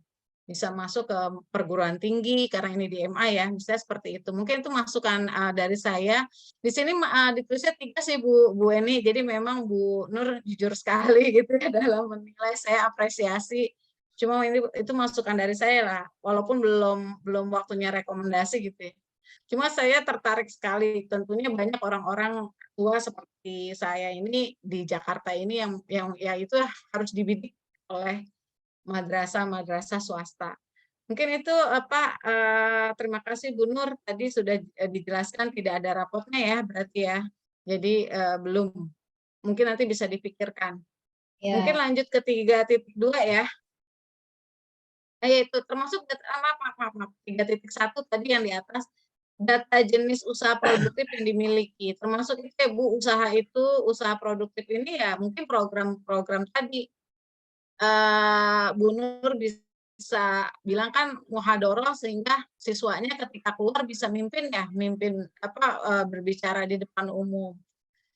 Bisa masuk ke perguruan tinggi karena ini di MA ya, bisa seperti itu. Mungkin itu masukan dari saya. Di sini ditulisnya 3 sih Bu Eni. Jadi memang Bu Nur jujur sekali gitu ya dalam menilai, saya apresiasi. Cuma ini itu masukan dari saya lah, walaupun belum waktunya rekomendasi gitu ya. Cuma saya tertarik sekali, tentunya banyak orang-orang tua seperti saya ini di Jakarta ini yang ya itu harus dibidik oleh madrasah swasta. Mungkin itu terima kasih Bu Nur, tadi sudah dijelaskan tidak ada rapotnya ya berarti ya. Jadi belum, mungkin nanti bisa dipikirkan. Ya. Mungkin lanjut ke 3.2 ya. Yaitu termasuk maaf, 3.1 tadi yang di atas, data jenis usaha produktif yang dimiliki. Termasuk itu ya Bu, usaha produktif ini ya mungkin program-program tadi. Bu Nur bisa bilang kan muhadharah sehingga siswanya ketika keluar bisa mimpin berbicara di depan umum.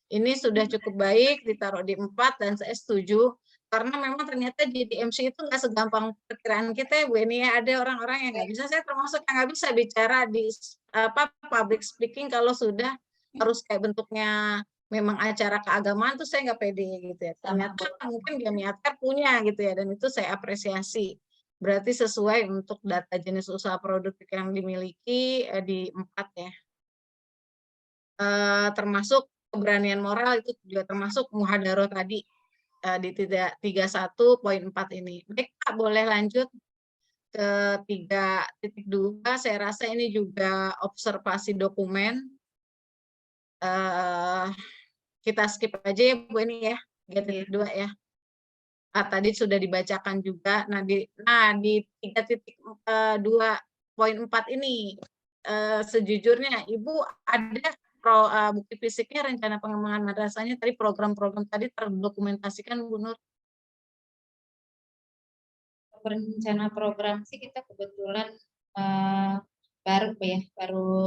Ini sudah cukup baik ditaruh di 4 dan saya setuju karena memang ternyata jadi MC itu nggak segampang perkiraan kita ya Bu Eni ya. Ada orang-orang yang nggak bisa, saya termasuk yang nggak bisa bicara di public speaking kalau sudah harus kayak bentuknya memang acara keagamaan tuh saya nggak pede gitu ya. Ternyata mungkin Jami Ather punya gitu ya, dan itu saya apresiasi. Berarti sesuai untuk data jenis usaha produktif yang dimiliki di 4 ya. Termasuk keberanian moral itu juga termasuk muhadharah tadi di 31.4 ini. Baik Pak, boleh lanjut ke 3.2. Saya rasa ini juga observasi dokumen. Kita skip aja ya Bu ini ya, 3.2 ya. Tadi sudah dibacakan juga. Nah di 3.2.4 ini sejujurnya Ibu ada bukti fisiknya rencana pengembangan madrasahnya, tadi program-program tadi terdokumentasikan Bu Nur? Rencana program sih kita kebetulan baru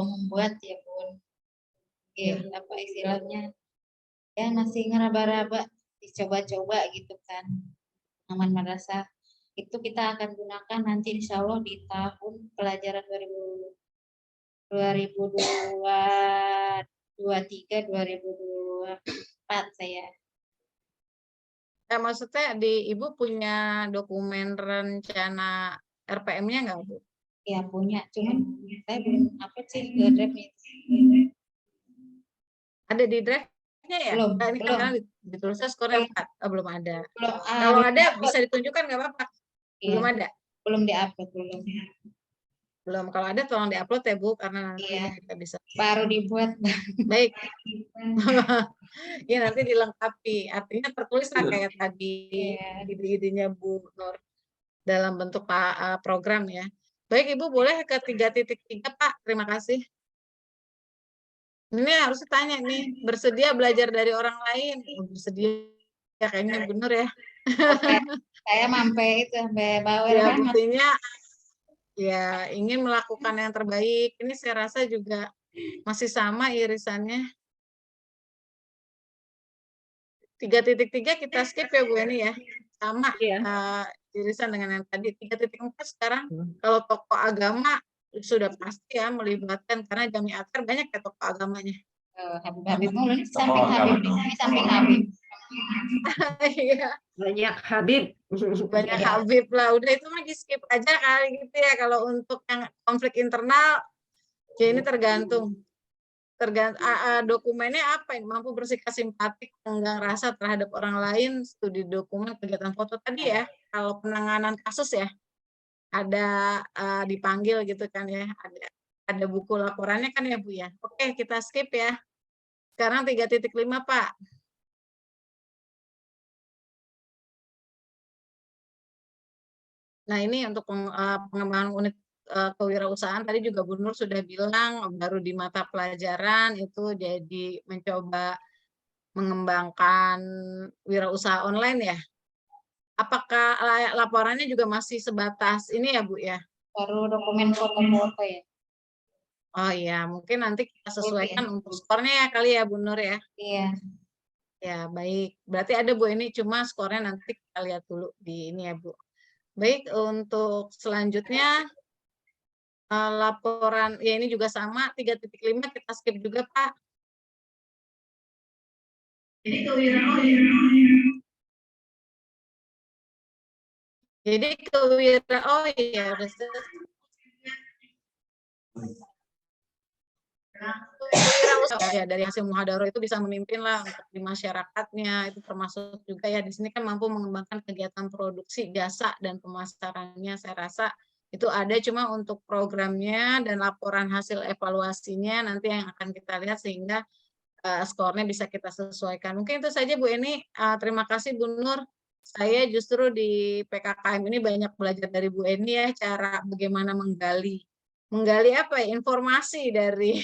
membuat ya Bun. Apa istilahnya ya masih ngeraba-raba, dicoba-coba gitu kan. Pengembangan madrasah itu kita akan gunakan nanti insya Allah di tahun pelajaran 2023-2024 saya. Maksudnya Ibu punya dokumen rencana RPM-nya nggak Bu? Ya punya, cuman saya belum upload sih ke drive itu. Ada di drive-nya ya? Belum, Ini belum. kan ditulisnya skornya 4. Belum ada. Belum, kalau ada bisa ditunjukkan nggak apa-apa? Belum ada? Belum diupload, belum. Belum. Kalau ada tolong diupload ya Bu, karena nanti kita bisa. Baru dibuat. Baik. Ya nanti dilengkapi. Artinya tertulis lah kayak tadi ide-idenya Bu Nur dalam bentuk program ya. Baik Ibu, boleh ke 3.3 Pak. Terima kasih. Ini harus tanya nih, bersedia belajar dari orang lain. Bersedia ya kayaknya benar ya. Saya sampai itu sampai bawel Ya banget. buktinya ya ingin melakukan yang terbaik. Ini saya rasa juga masih sama irisannya. 3.3 kita skip ya Bu Eni ya. Sama Iya. irisan dengan yang tadi. 3.4 sekarang kalau tokoh agama sudah pasti ya melibatkan, karena Jami Akhir banyak ya tokoh agamanya. Habib mulu nih, samping Habib ini samping Habib. Iya, Banyak Habib. banyak Habib lah. Udah itu mah di skip aja kali gitu ya. Kalau untuk yang konflik internal, ya ini tergantung dokumennya apa yang mampu bersikap simpatik, tenggang rasa terhadap orang lain, studi dokumen, kegiatan foto tadi ya. Kalau penanganan kasus ya ada dipanggil gitu kan ya, ada buku laporannya kan ya Bu ya. Oke, kita skip ya. Sekarang 3.5 Pak. Nah ini untuk pengembangan unit kewirausahaan, tadi juga Bu Nur sudah bilang baru di mata pelajaran itu jadi mencoba mengembangkan wirausaha online ya. Apakah laporannya juga masih sebatas ini ya Bu ya? Baru dokumen foto-foto ya. Oh iya, mungkin nanti kita sesuaikan untuk skornya ya kali ya Bu Nur ya. Iya. Ya baik, berarti ada Bu ini, cuma skornya nanti kita lihat dulu di ini ya Bu. Baik, untuk selanjutnya laporan, ya ini juga sama, 3.5 kita skip juga Pak. Jadi kewirausahaan, oh iya, ya dari hasil muhadharah itu bisa memimpin lah untuk di masyarakatnya, itu termasuk juga ya di sini kan mampu mengembangkan kegiatan produksi jasa dan pemasarannya. Saya rasa itu ada, cuma untuk programnya dan laporan hasil evaluasinya nanti yang akan kita lihat sehingga skornya bisa kita sesuaikan. Mungkin itu saja Bu Eni. Terima kasih Bu Nur. Saya justru di PKKM ini banyak belajar dari Bu Eni ya, cara bagaimana menggali apa ya, informasi dari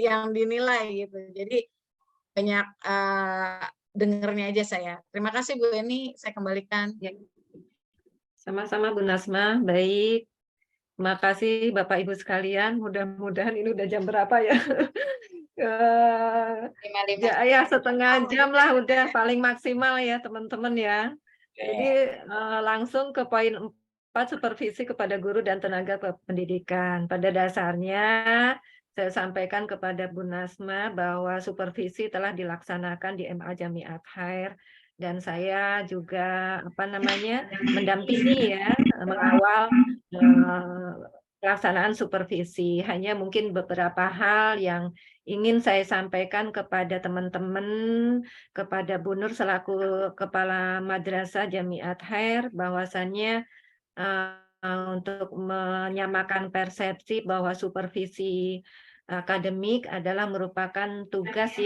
yang dinilai gitu. Jadi banyak dengernya aja saya. Terima kasih Bu Eni, saya kembalikan. Ya. Sama-sama Bu Nasma, baik. Terima kasih Bapak Ibu sekalian. Mudah-mudahan ini udah jam berapa ya? Ya setengah jam lah udah paling maksimal ya teman-teman ya. Jadi langsung ke poin 4, supervisi kepada guru dan tenaga pendidikan. Pada dasarnya saya sampaikan kepada Bu Nasma bahwa supervisi telah dilaksanakan di MA Jami Akhir dan saya juga mendampingi ya, mengawal pelaksanaan supervisi. Hanya mungkin beberapa hal yang ingin saya sampaikan kepada teman-teman, kepada Bu Nur selaku Kepala Madrasah Jami Akhir, bahwasannya untuk menyamakan persepsi bahwa supervisi akademik adalah merupakan tugas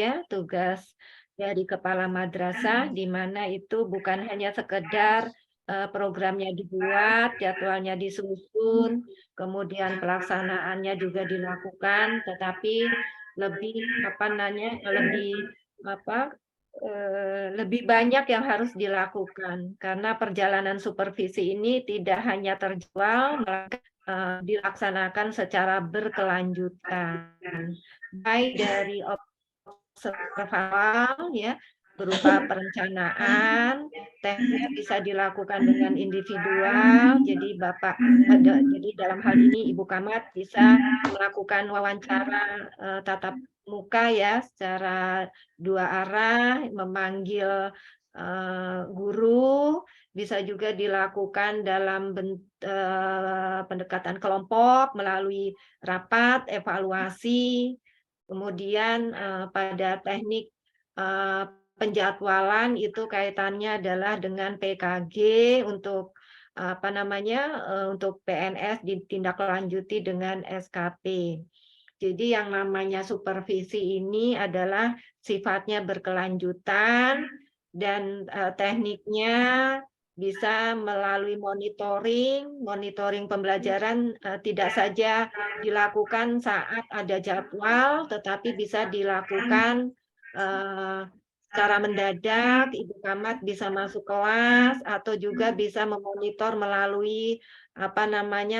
dari kepala madrasah, di mana itu bukan hanya sekedar programnya dibuat, jadwalnya disusun, kemudian pelaksanaannya juga dilakukan, tetapi lebih banyak yang harus dilakukan karena perjalanan supervisi ini tidak hanya terjual, melainkan dilaksanakan secara berkelanjutan, baik dari observasi ya berupa perencanaan, teknisnya bisa dilakukan dengan individual. Jadi jadi dalam hal ini Ibu Kamat bisa melakukan wawancara tatap muka ya secara 2 arah, memanggil guru, bisa juga dilakukan dalam pendekatan kelompok melalui rapat evaluasi. Kemudian pada teknik penjadwalan itu kaitannya adalah dengan PKG untuk untuk PNS ditindaklanjuti dengan SKP. Jadi yang namanya supervisi ini adalah sifatnya berkelanjutan dan tekniknya bisa melalui monitoring pembelajaran tidak saja dilakukan saat ada jadwal, tetapi bisa dilakukan secara mendadak, Ibu Camat bisa masuk kelas atau juga bisa memonitor melalui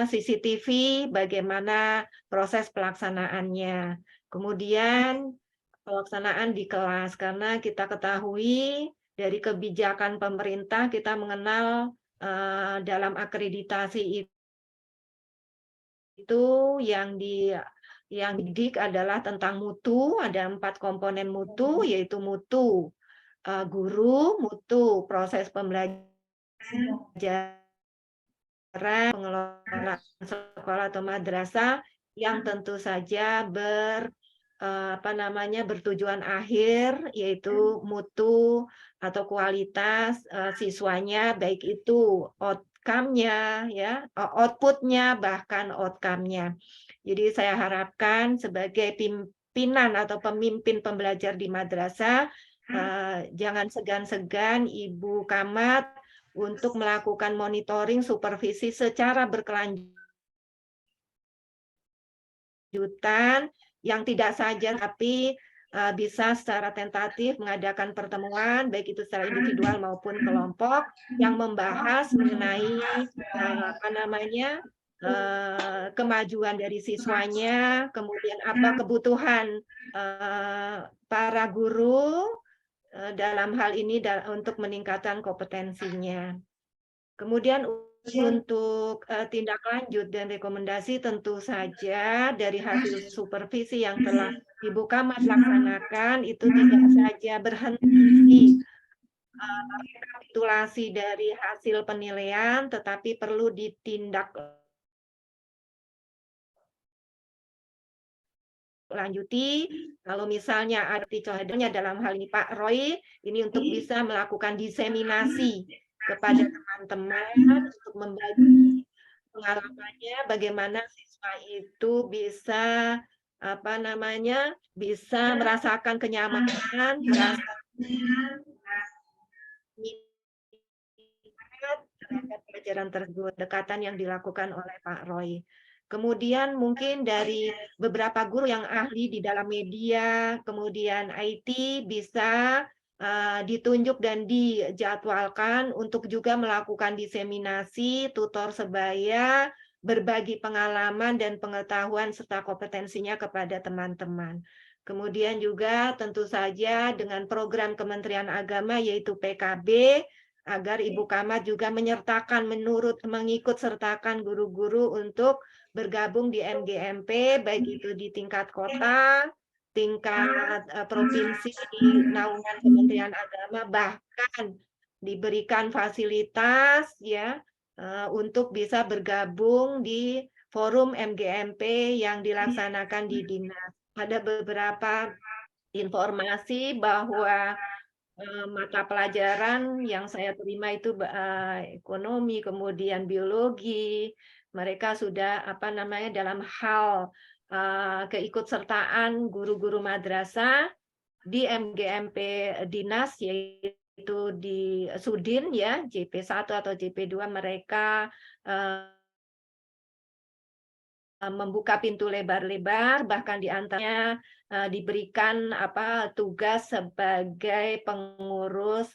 CCTV bagaimana proses pelaksanaannya. Kemudian pelaksanaan di kelas, karena kita ketahui dari kebijakan pemerintah kita mengenal dalam akreditasi itu yang didik adalah tentang mutu, ada 4 komponen mutu, yaitu mutu guru, mutu proses pembelajaran, pengelolaan sekolah atau madrasah yang tentu saja bertujuan akhir, yaitu mutu atau kualitas siswanya, baik itu outcome-nya, ya, output-nya, bahkan outcome-nya. Jadi saya harapkan sebagai pimpinan atau pemimpin pembelajar di madrasah, jangan segan-segan Ibu Camat untuk melakukan monitoring supervisi secara berkelanjutan, yang tidak saja tapi bisa secara tentatif mengadakan pertemuan, baik itu secara individual maupun kelompok, yang membahas mengenai kemajuan dari siswanya, kemudian apa kebutuhan para guru dalam hal ini untuk meningkatkan kompetensinya. Kemudian untuk tindak lanjut dan rekomendasi tentu saja dari hasil supervisi yang telah Ibu Camat laksanakan itu tidak saja berhenti rekapitulasi dari hasil penilaian, tetapi perlu ditindak lanjuti. Kalau misalnya ada cohedonya dalam hal ini Pak Roy, ini untuk bisa melakukan diseminasi kepada teman-teman untuk membagi pengalamannya bagaimana siswa itu bisa bisa merasakan kenyamanan, merasa minat terhadap pelajaran tersebut, dekatan yang dilakukan oleh Pak Roy. Kemudian mungkin dari beberapa guru yang ahli di dalam media, kemudian IT bisa ditunjuk dan dijadwalkan untuk juga melakukan diseminasi, tutor sebaya, berbagi pengalaman dan pengetahuan serta kompetensinya kepada teman-teman. Kemudian juga tentu saja dengan program Kementerian Agama yaitu PKB, agar Ibu Camat juga mengikut sertakan guru-guru untuk bergabung di MGMP, baik itu di tingkat kota, tingkat provinsi di naungan Kementerian Agama, bahkan diberikan fasilitas ya untuk bisa bergabung di forum MGMP yang dilaksanakan di dinas. Ada beberapa informasi bahwa mata pelajaran yang saya terima itu ekonomi, kemudian biologi, mereka sudah dalam hal keikutsertaan guru-guru madrasah di MGMP dinas, yaitu di Sudin ya, JP1 atau JP2, mereka membuka pintu lebar-lebar, bahkan di antaranya diberikan tugas sebagai pengurus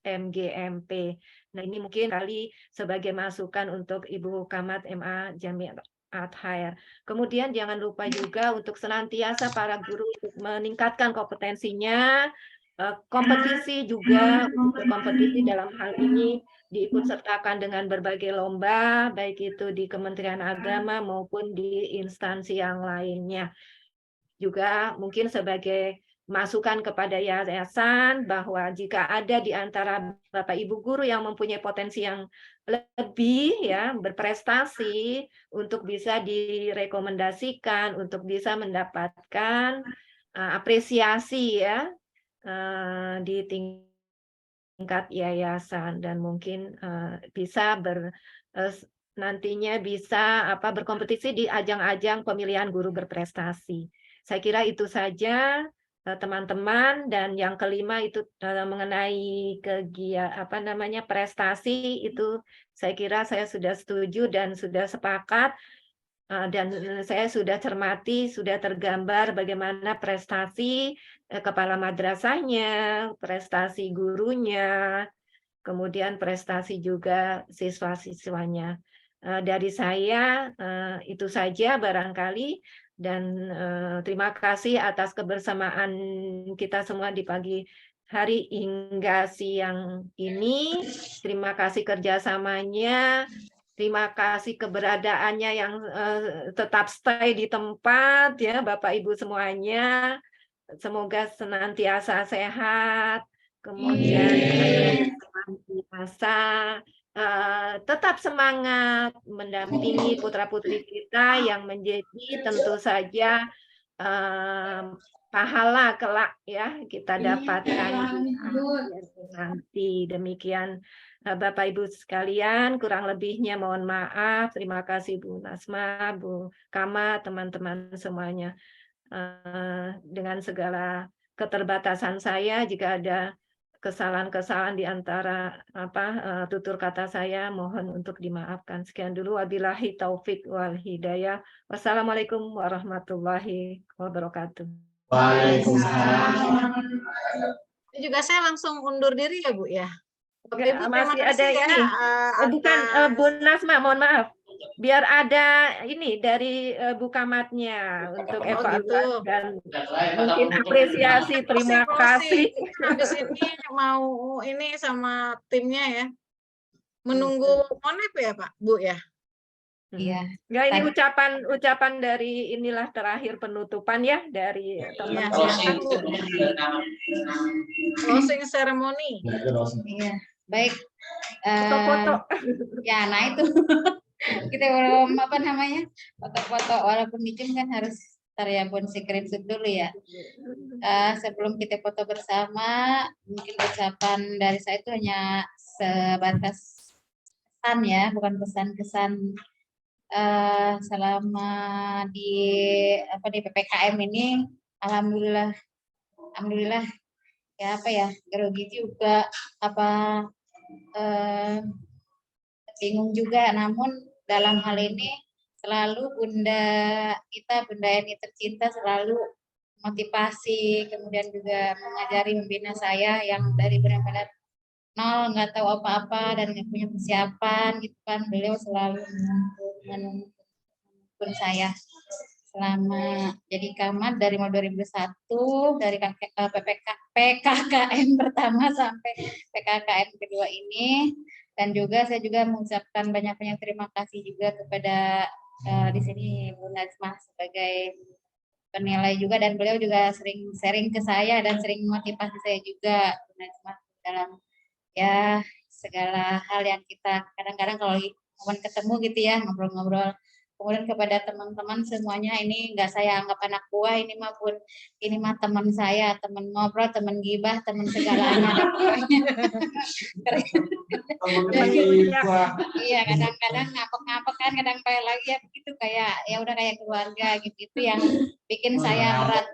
MGMP. Nah, ini mungkin kali sebagai masukan untuk Ibu Camat MA Jami' At-Khair. Kemudian jangan lupa juga untuk senantiasa para guru untuk meningkatkan kompetensinya, kompetisi juga, untuk berkompetisi dalam hal ini diikutsertakan dengan berbagai lomba, baik itu di Kementerian Agama maupun di instansi yang lainnya. Juga mungkin sebagai masukan kepada yayasan bahwa jika ada di antara Bapak Ibu guru yang mempunyai potensi yang lebih ya, berprestasi, untuk bisa direkomendasikan untuk bisa mendapatkan apresiasi ya di tingkat yayasan, dan mungkin bisa nantinya bisa berkompetisi di ajang-ajang pemilihan guru berprestasi. Saya kira itu saja teman-teman, dan yang kelima itu mengenai prestasi, itu saya kira saya sudah setuju dan sudah sepakat Dan saya sudah cermati, sudah tergambar bagaimana prestasi kepala madrasahnya, prestasi gurunya, kemudian prestasi juga siswa-siswanya. Dari saya itu saja barangkali, dan terima kasih atas kebersamaan kita semua di pagi hari hingga siang ini. Terima kasih kerjasamanya. Terima kasih keberadaannya yang tetap stay di tempat, ya Bapak Ibu semuanya. Semoga senantiasa sehat, kemudian senantiasa tetap semangat mendampingi putra-putri kita yang menjadi tentu saja pahala kelak ya kita dapatkan nanti. Demikian Bapak Ibu sekalian, kurang lebihnya mohon maaf. Terima kasih Bu Nasma, Bu Kama, teman-teman semuanya. Dengan segala keterbatasan saya, jika ada kesalahan-kesalahan di antara tutur kata saya, mohon untuk dimaafkan. Sekian dulu, wabillahi taufik wal hidayah. Wassalamualaikum warahmatullahi wabarakatuh. Waalaikumsalam. Ini juga saya langsung undur diri ya Bu ya. Bapak Ibu, terima Masih ada kasih ya, ini, bukan Bu Nasma, mohon maaf. Biar ada ini dari Bu Kamatnya untuk evaluasi gitu. dan mungkin apresiasi. Terima kasih. Habis ini mau ini sama timnya ya. Menunggu Monep ya Pak, Bu ya. Iya. Ya, ini ucapan dari inilah terakhir penutupan ya dari teman. Closing ceremony. Iya. Baik. Foto-foto. Ya, nah itu. Kita belum foto-foto, walaupun di Zoom kan harus ya pun screenshot dulu ya. Sebelum kita foto bersama, mungkin ucapan dari saya itu hanya sebatas pesan ya, bukan pesan-kesan. Selama di PPKM ini, alhamdulillah ya grogi juga, bingung juga, namun dalam hal ini selalu Bunda Eni tercinta selalu motivasi, kemudian juga mengajari, membina saya yang dari benar-benar nol, nggak tahu apa-apa dan nggak punya persiapan gitu kan. Beliau selalu menuntun saya selama jadi camat dari 2001, dari PKKM pertama sampai PKKM kedua ini. Dan juga saya juga mengucapkan banyak-banyak terima kasih juga kepada di sini Bu Najma sebagai penilai juga, dan beliau juga sering sharing ke saya dan sering motivasi saya juga, Bu Najma, dalam ya segala hal yang kita kadang-kadang kalau momen ketemu gitu ya, ngobrol-ngobrol. Kemudian kepada teman-teman semuanya, ini nggak saya anggap anak buah, ini mah teman saya, teman ngobrol, teman gibah, teman segalanya. Iya, kadang-kadang ngapek-ngapek kan, kadang kayak lagi ya begitu, kayak ya udah kayak keluarga gitu. Itu yang bikin saya berat.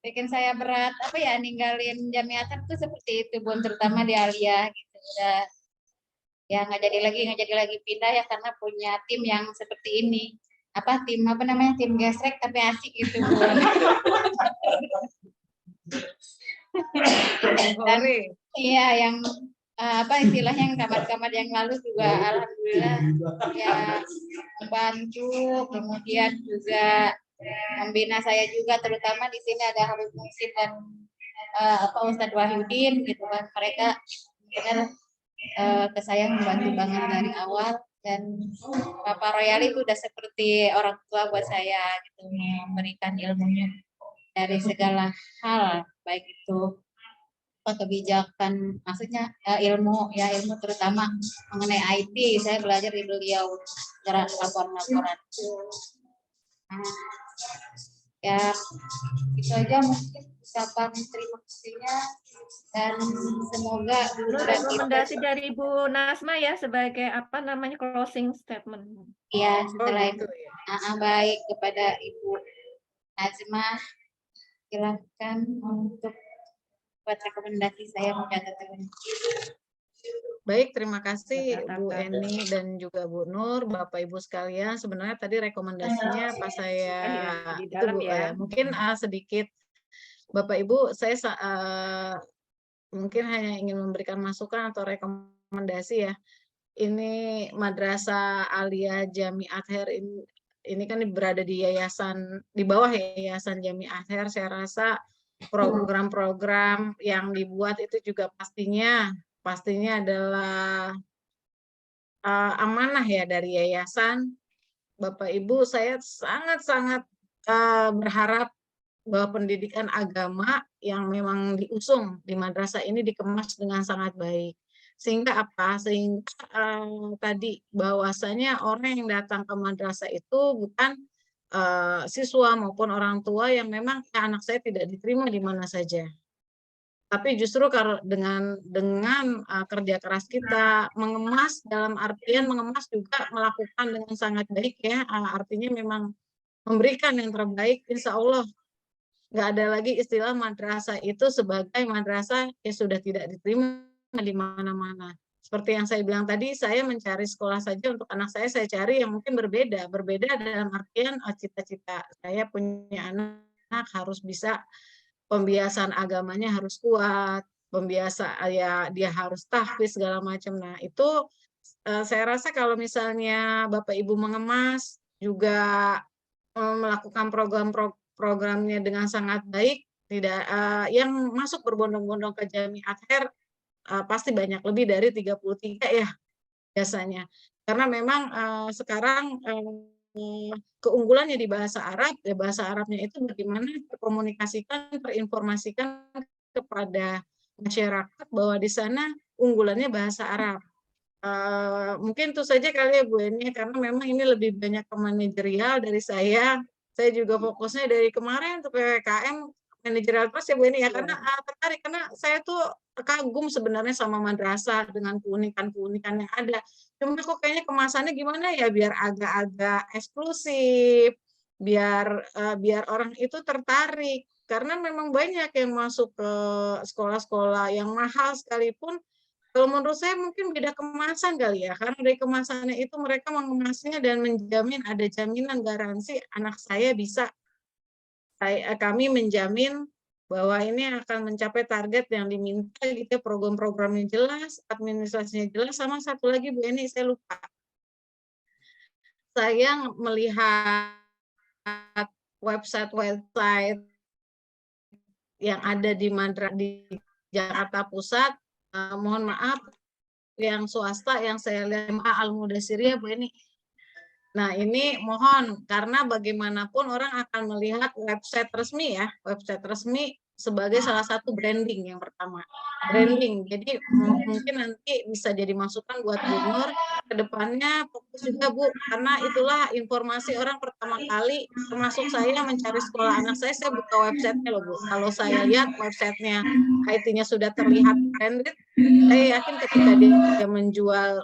Bikin saya berat ninggalin Jamiatar tuh seperti itu, Bun, terutama di Alia gitu. Udah ya nggak jadi lagi pindah ya karena punya tim yang seperti ini. Tim gesrek tapi asik gitu, Bun. Dan iya, yang istilahnya yang kamar-kamar yang lalu juga alhamdulillah ya membantu, kemudian juga membina saya juga, terutama di sini ada Habib Muhsin dan Ustadz Wahyudin gitu kan. Mereka benar ke saya membantu banget dari awal, dan Bapak Royal itu udah seperti orang tua buat saya gitu, memberikan ilmunya dari segala hal, baik itu kebijakan, maksudnya ilmu terutama mengenai IT, saya belajar di beliau cara laporan-laporan. Ya itu aja mungkin ucapan terima kasihnya, dan semoga rekomendasi dari Bu Nasma ya sebagai closing statement. Ya, setelah itu baik, kepada Ibu Nazma, silakan untuk buat rekomendasi saya mencatat. Baik, terima kasih Bu Katakan. Eni dan juga Bu Nur, Bapak Ibu sekalian. Sebenarnya tadi rekomendasinya pas saya Ya, di itu dalam Bu, ya. mungkin sedikit Bapak Ibu saya mungkin hanya ingin memberikan masukan atau rekomendasi ya. Ini Madrasah Alia Jami Ather ini kan berada di yayasan di bawah Yayasan Jami Ather. Saya rasa program-program yang dibuat itu juga pastinya adalah amanah ya dari yayasan. Bapak Ibu, saya sangat-sangat berharap bahwa pendidikan agama yang memang diusung di madrasah ini dikemas dengan sangat baik. Sehingga apa? Sehingga tadi bahwasanya orang yang datang ke madrasah itu bukan siswa maupun orang tua yang memang anak saya tidak diterima di mana saja. Tapi justru kalau dengan kerja keras kita mengemas dalam artian mengemas juga melakukan dengan sangat baik ya, artinya memang memberikan yang terbaik, insya Allah nggak ada lagi istilah madrasah itu sebagai madrasah yang sudah tidak diterima di mana-mana. Seperti yang saya bilang tadi, saya mencari sekolah saja untuk anak saya cari yang mungkin berbeda dalam artian cita-cita saya punya anak harus bisa pembiasaan agamanya harus kuat, ya dia harus tahfiz segala macam. Nah, itu saya rasa kalau misalnya Bapak Ibu mengemas juga melakukan programnya dengan sangat baik, tidak yang masuk berbondong-bondong ke Jami Ather pasti banyak lebih dari 33 ya biasanya. Karena memang sekarang keunggulannya di bahasa Arab, ya bahasa Arabnya itu bagaimana terinformasikan kepada masyarakat bahwa di sana unggulannya bahasa Arab. Mungkin itu saja kali ya Bu Eni, karena memang ini lebih banyak ke manajerial dari saya. Saya juga fokusnya dari kemarin untuk PPKM manajerial terus ya Bu Eni ya, karena tertarik, karena saya tuh kagum sebenarnya sama madrasah dengan keunikan-keunikan yang ada. Cuma kok kayaknya kemasannya gimana ya biar agak-agak eksklusif, biar orang itu tertarik. Karena memang banyak yang masuk ke sekolah-sekolah yang mahal sekalipun, kalau menurut saya mungkin beda kemasan kali ya, karena dari kemasannya itu mereka mengemasnya dan menjamin ada jaminan garansi anak saya bisa, kami menjamin bahwa ini akan mencapai target yang diminta gitu, program-programnya jelas, administrasinya jelas, sama satu lagi Bu Eni saya lupa. Saya melihat website yang ada di Jakarta Pusat, mohon maaf yang swasta yang saya lihat Al-Mudassiriyah Bu Eni. Nah, ini mohon karena bagaimanapun orang akan melihat website resmi ya, website resmi sebagai salah satu branding yang pertama. Branding. Jadi mungkin nanti bisa jadi masukan buat Bu Nur ke depannya fokus juga Bu, karena itulah informasi orang pertama kali termasuk saya mencari sekolah anak saya buka websitenya loh Bu. Kalau saya lihat websitenya IT-nya sudah terlihat branded, saya yakin ketika dia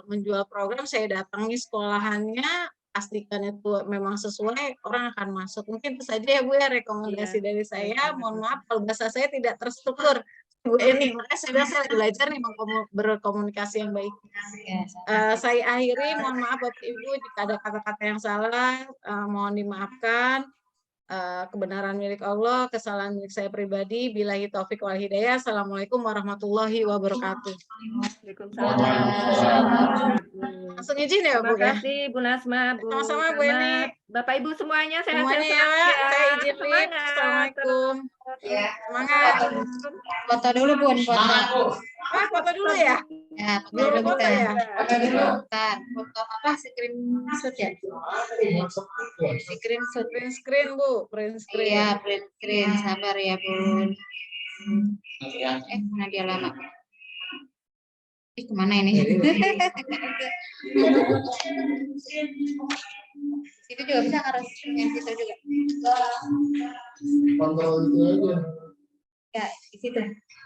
menjual program, saya datangi sekolahannya, pastikan itu memang sesuai, orang akan masuk. Mungkin itu saja ya Bu ya rekomendasi dari saya. Mohon maaf kalau bahasa saya tidak terstruktur Bu Eni, makanya saya belajar nih berkomunikasi yang baik. Saya akhiri, mohon maaf Bapak Ibu jika ada kata-kata yang salah, mohon dimaafkan. Kebenaran milik Allah, kesalahan milik saya pribadi. Billahi taufik wal hidayah. Assalamualaikum warahmatullahi wabarakatuh. Langsung izin ya Bu ya. Terima kasih Bu Nasma, Bu Sama-sama Bu Eni. Bapak Ibu semuanya sehat-sehat Semuanya ya, saya izin live. Assalamualaikum. Semangat. Foto dulu Bun, foto. Foto dulu ya? Ya, Belum foto ya? Foto dulu. Bentar. Foto apa? Screenshot ya? Screenshot. Print screen Bu, print screen. Iya, print screen. Sabar ya Bun. Mana dia lama? Kemana ini? Situ juga bisa, harus yang situ juga. Kontrol itu aja. Ya, di situ.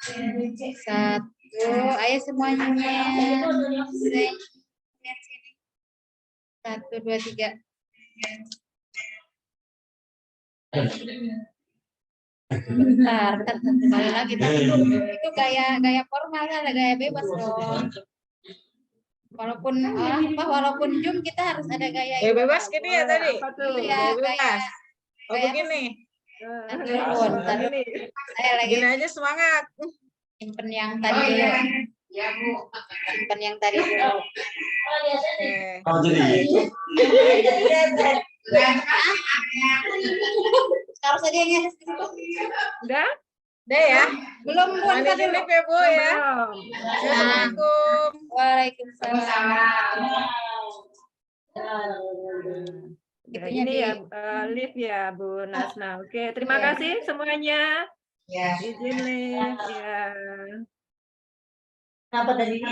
1, ayo semuanya. 1, 2, 3. Bentar, kembali lagi. Itu gaya formal kan, gaya bebas loh. Walaupun Zoom kita harus ada gaya Bebas gini ya tadi. Apa tuh? Iya, Bebas. Oh kayak begini. Saya lagi Gini aja semangat. simpen yang tadi dulu. Simpen yang tadi dulu. Oke. Oh, jadi. Harus ada yang ngehes di situ. Udah? Udah ya. Belum buat Mandi dulu. dulu ya Bu ya. Belum. Assalamualaikum. Waalaikumsalam. Ya, Itunya ini di- ya live ya Bu Nasna. Oke, terima Iya. kasih semuanya. Ya. Izin live ya. Kenapa tadi?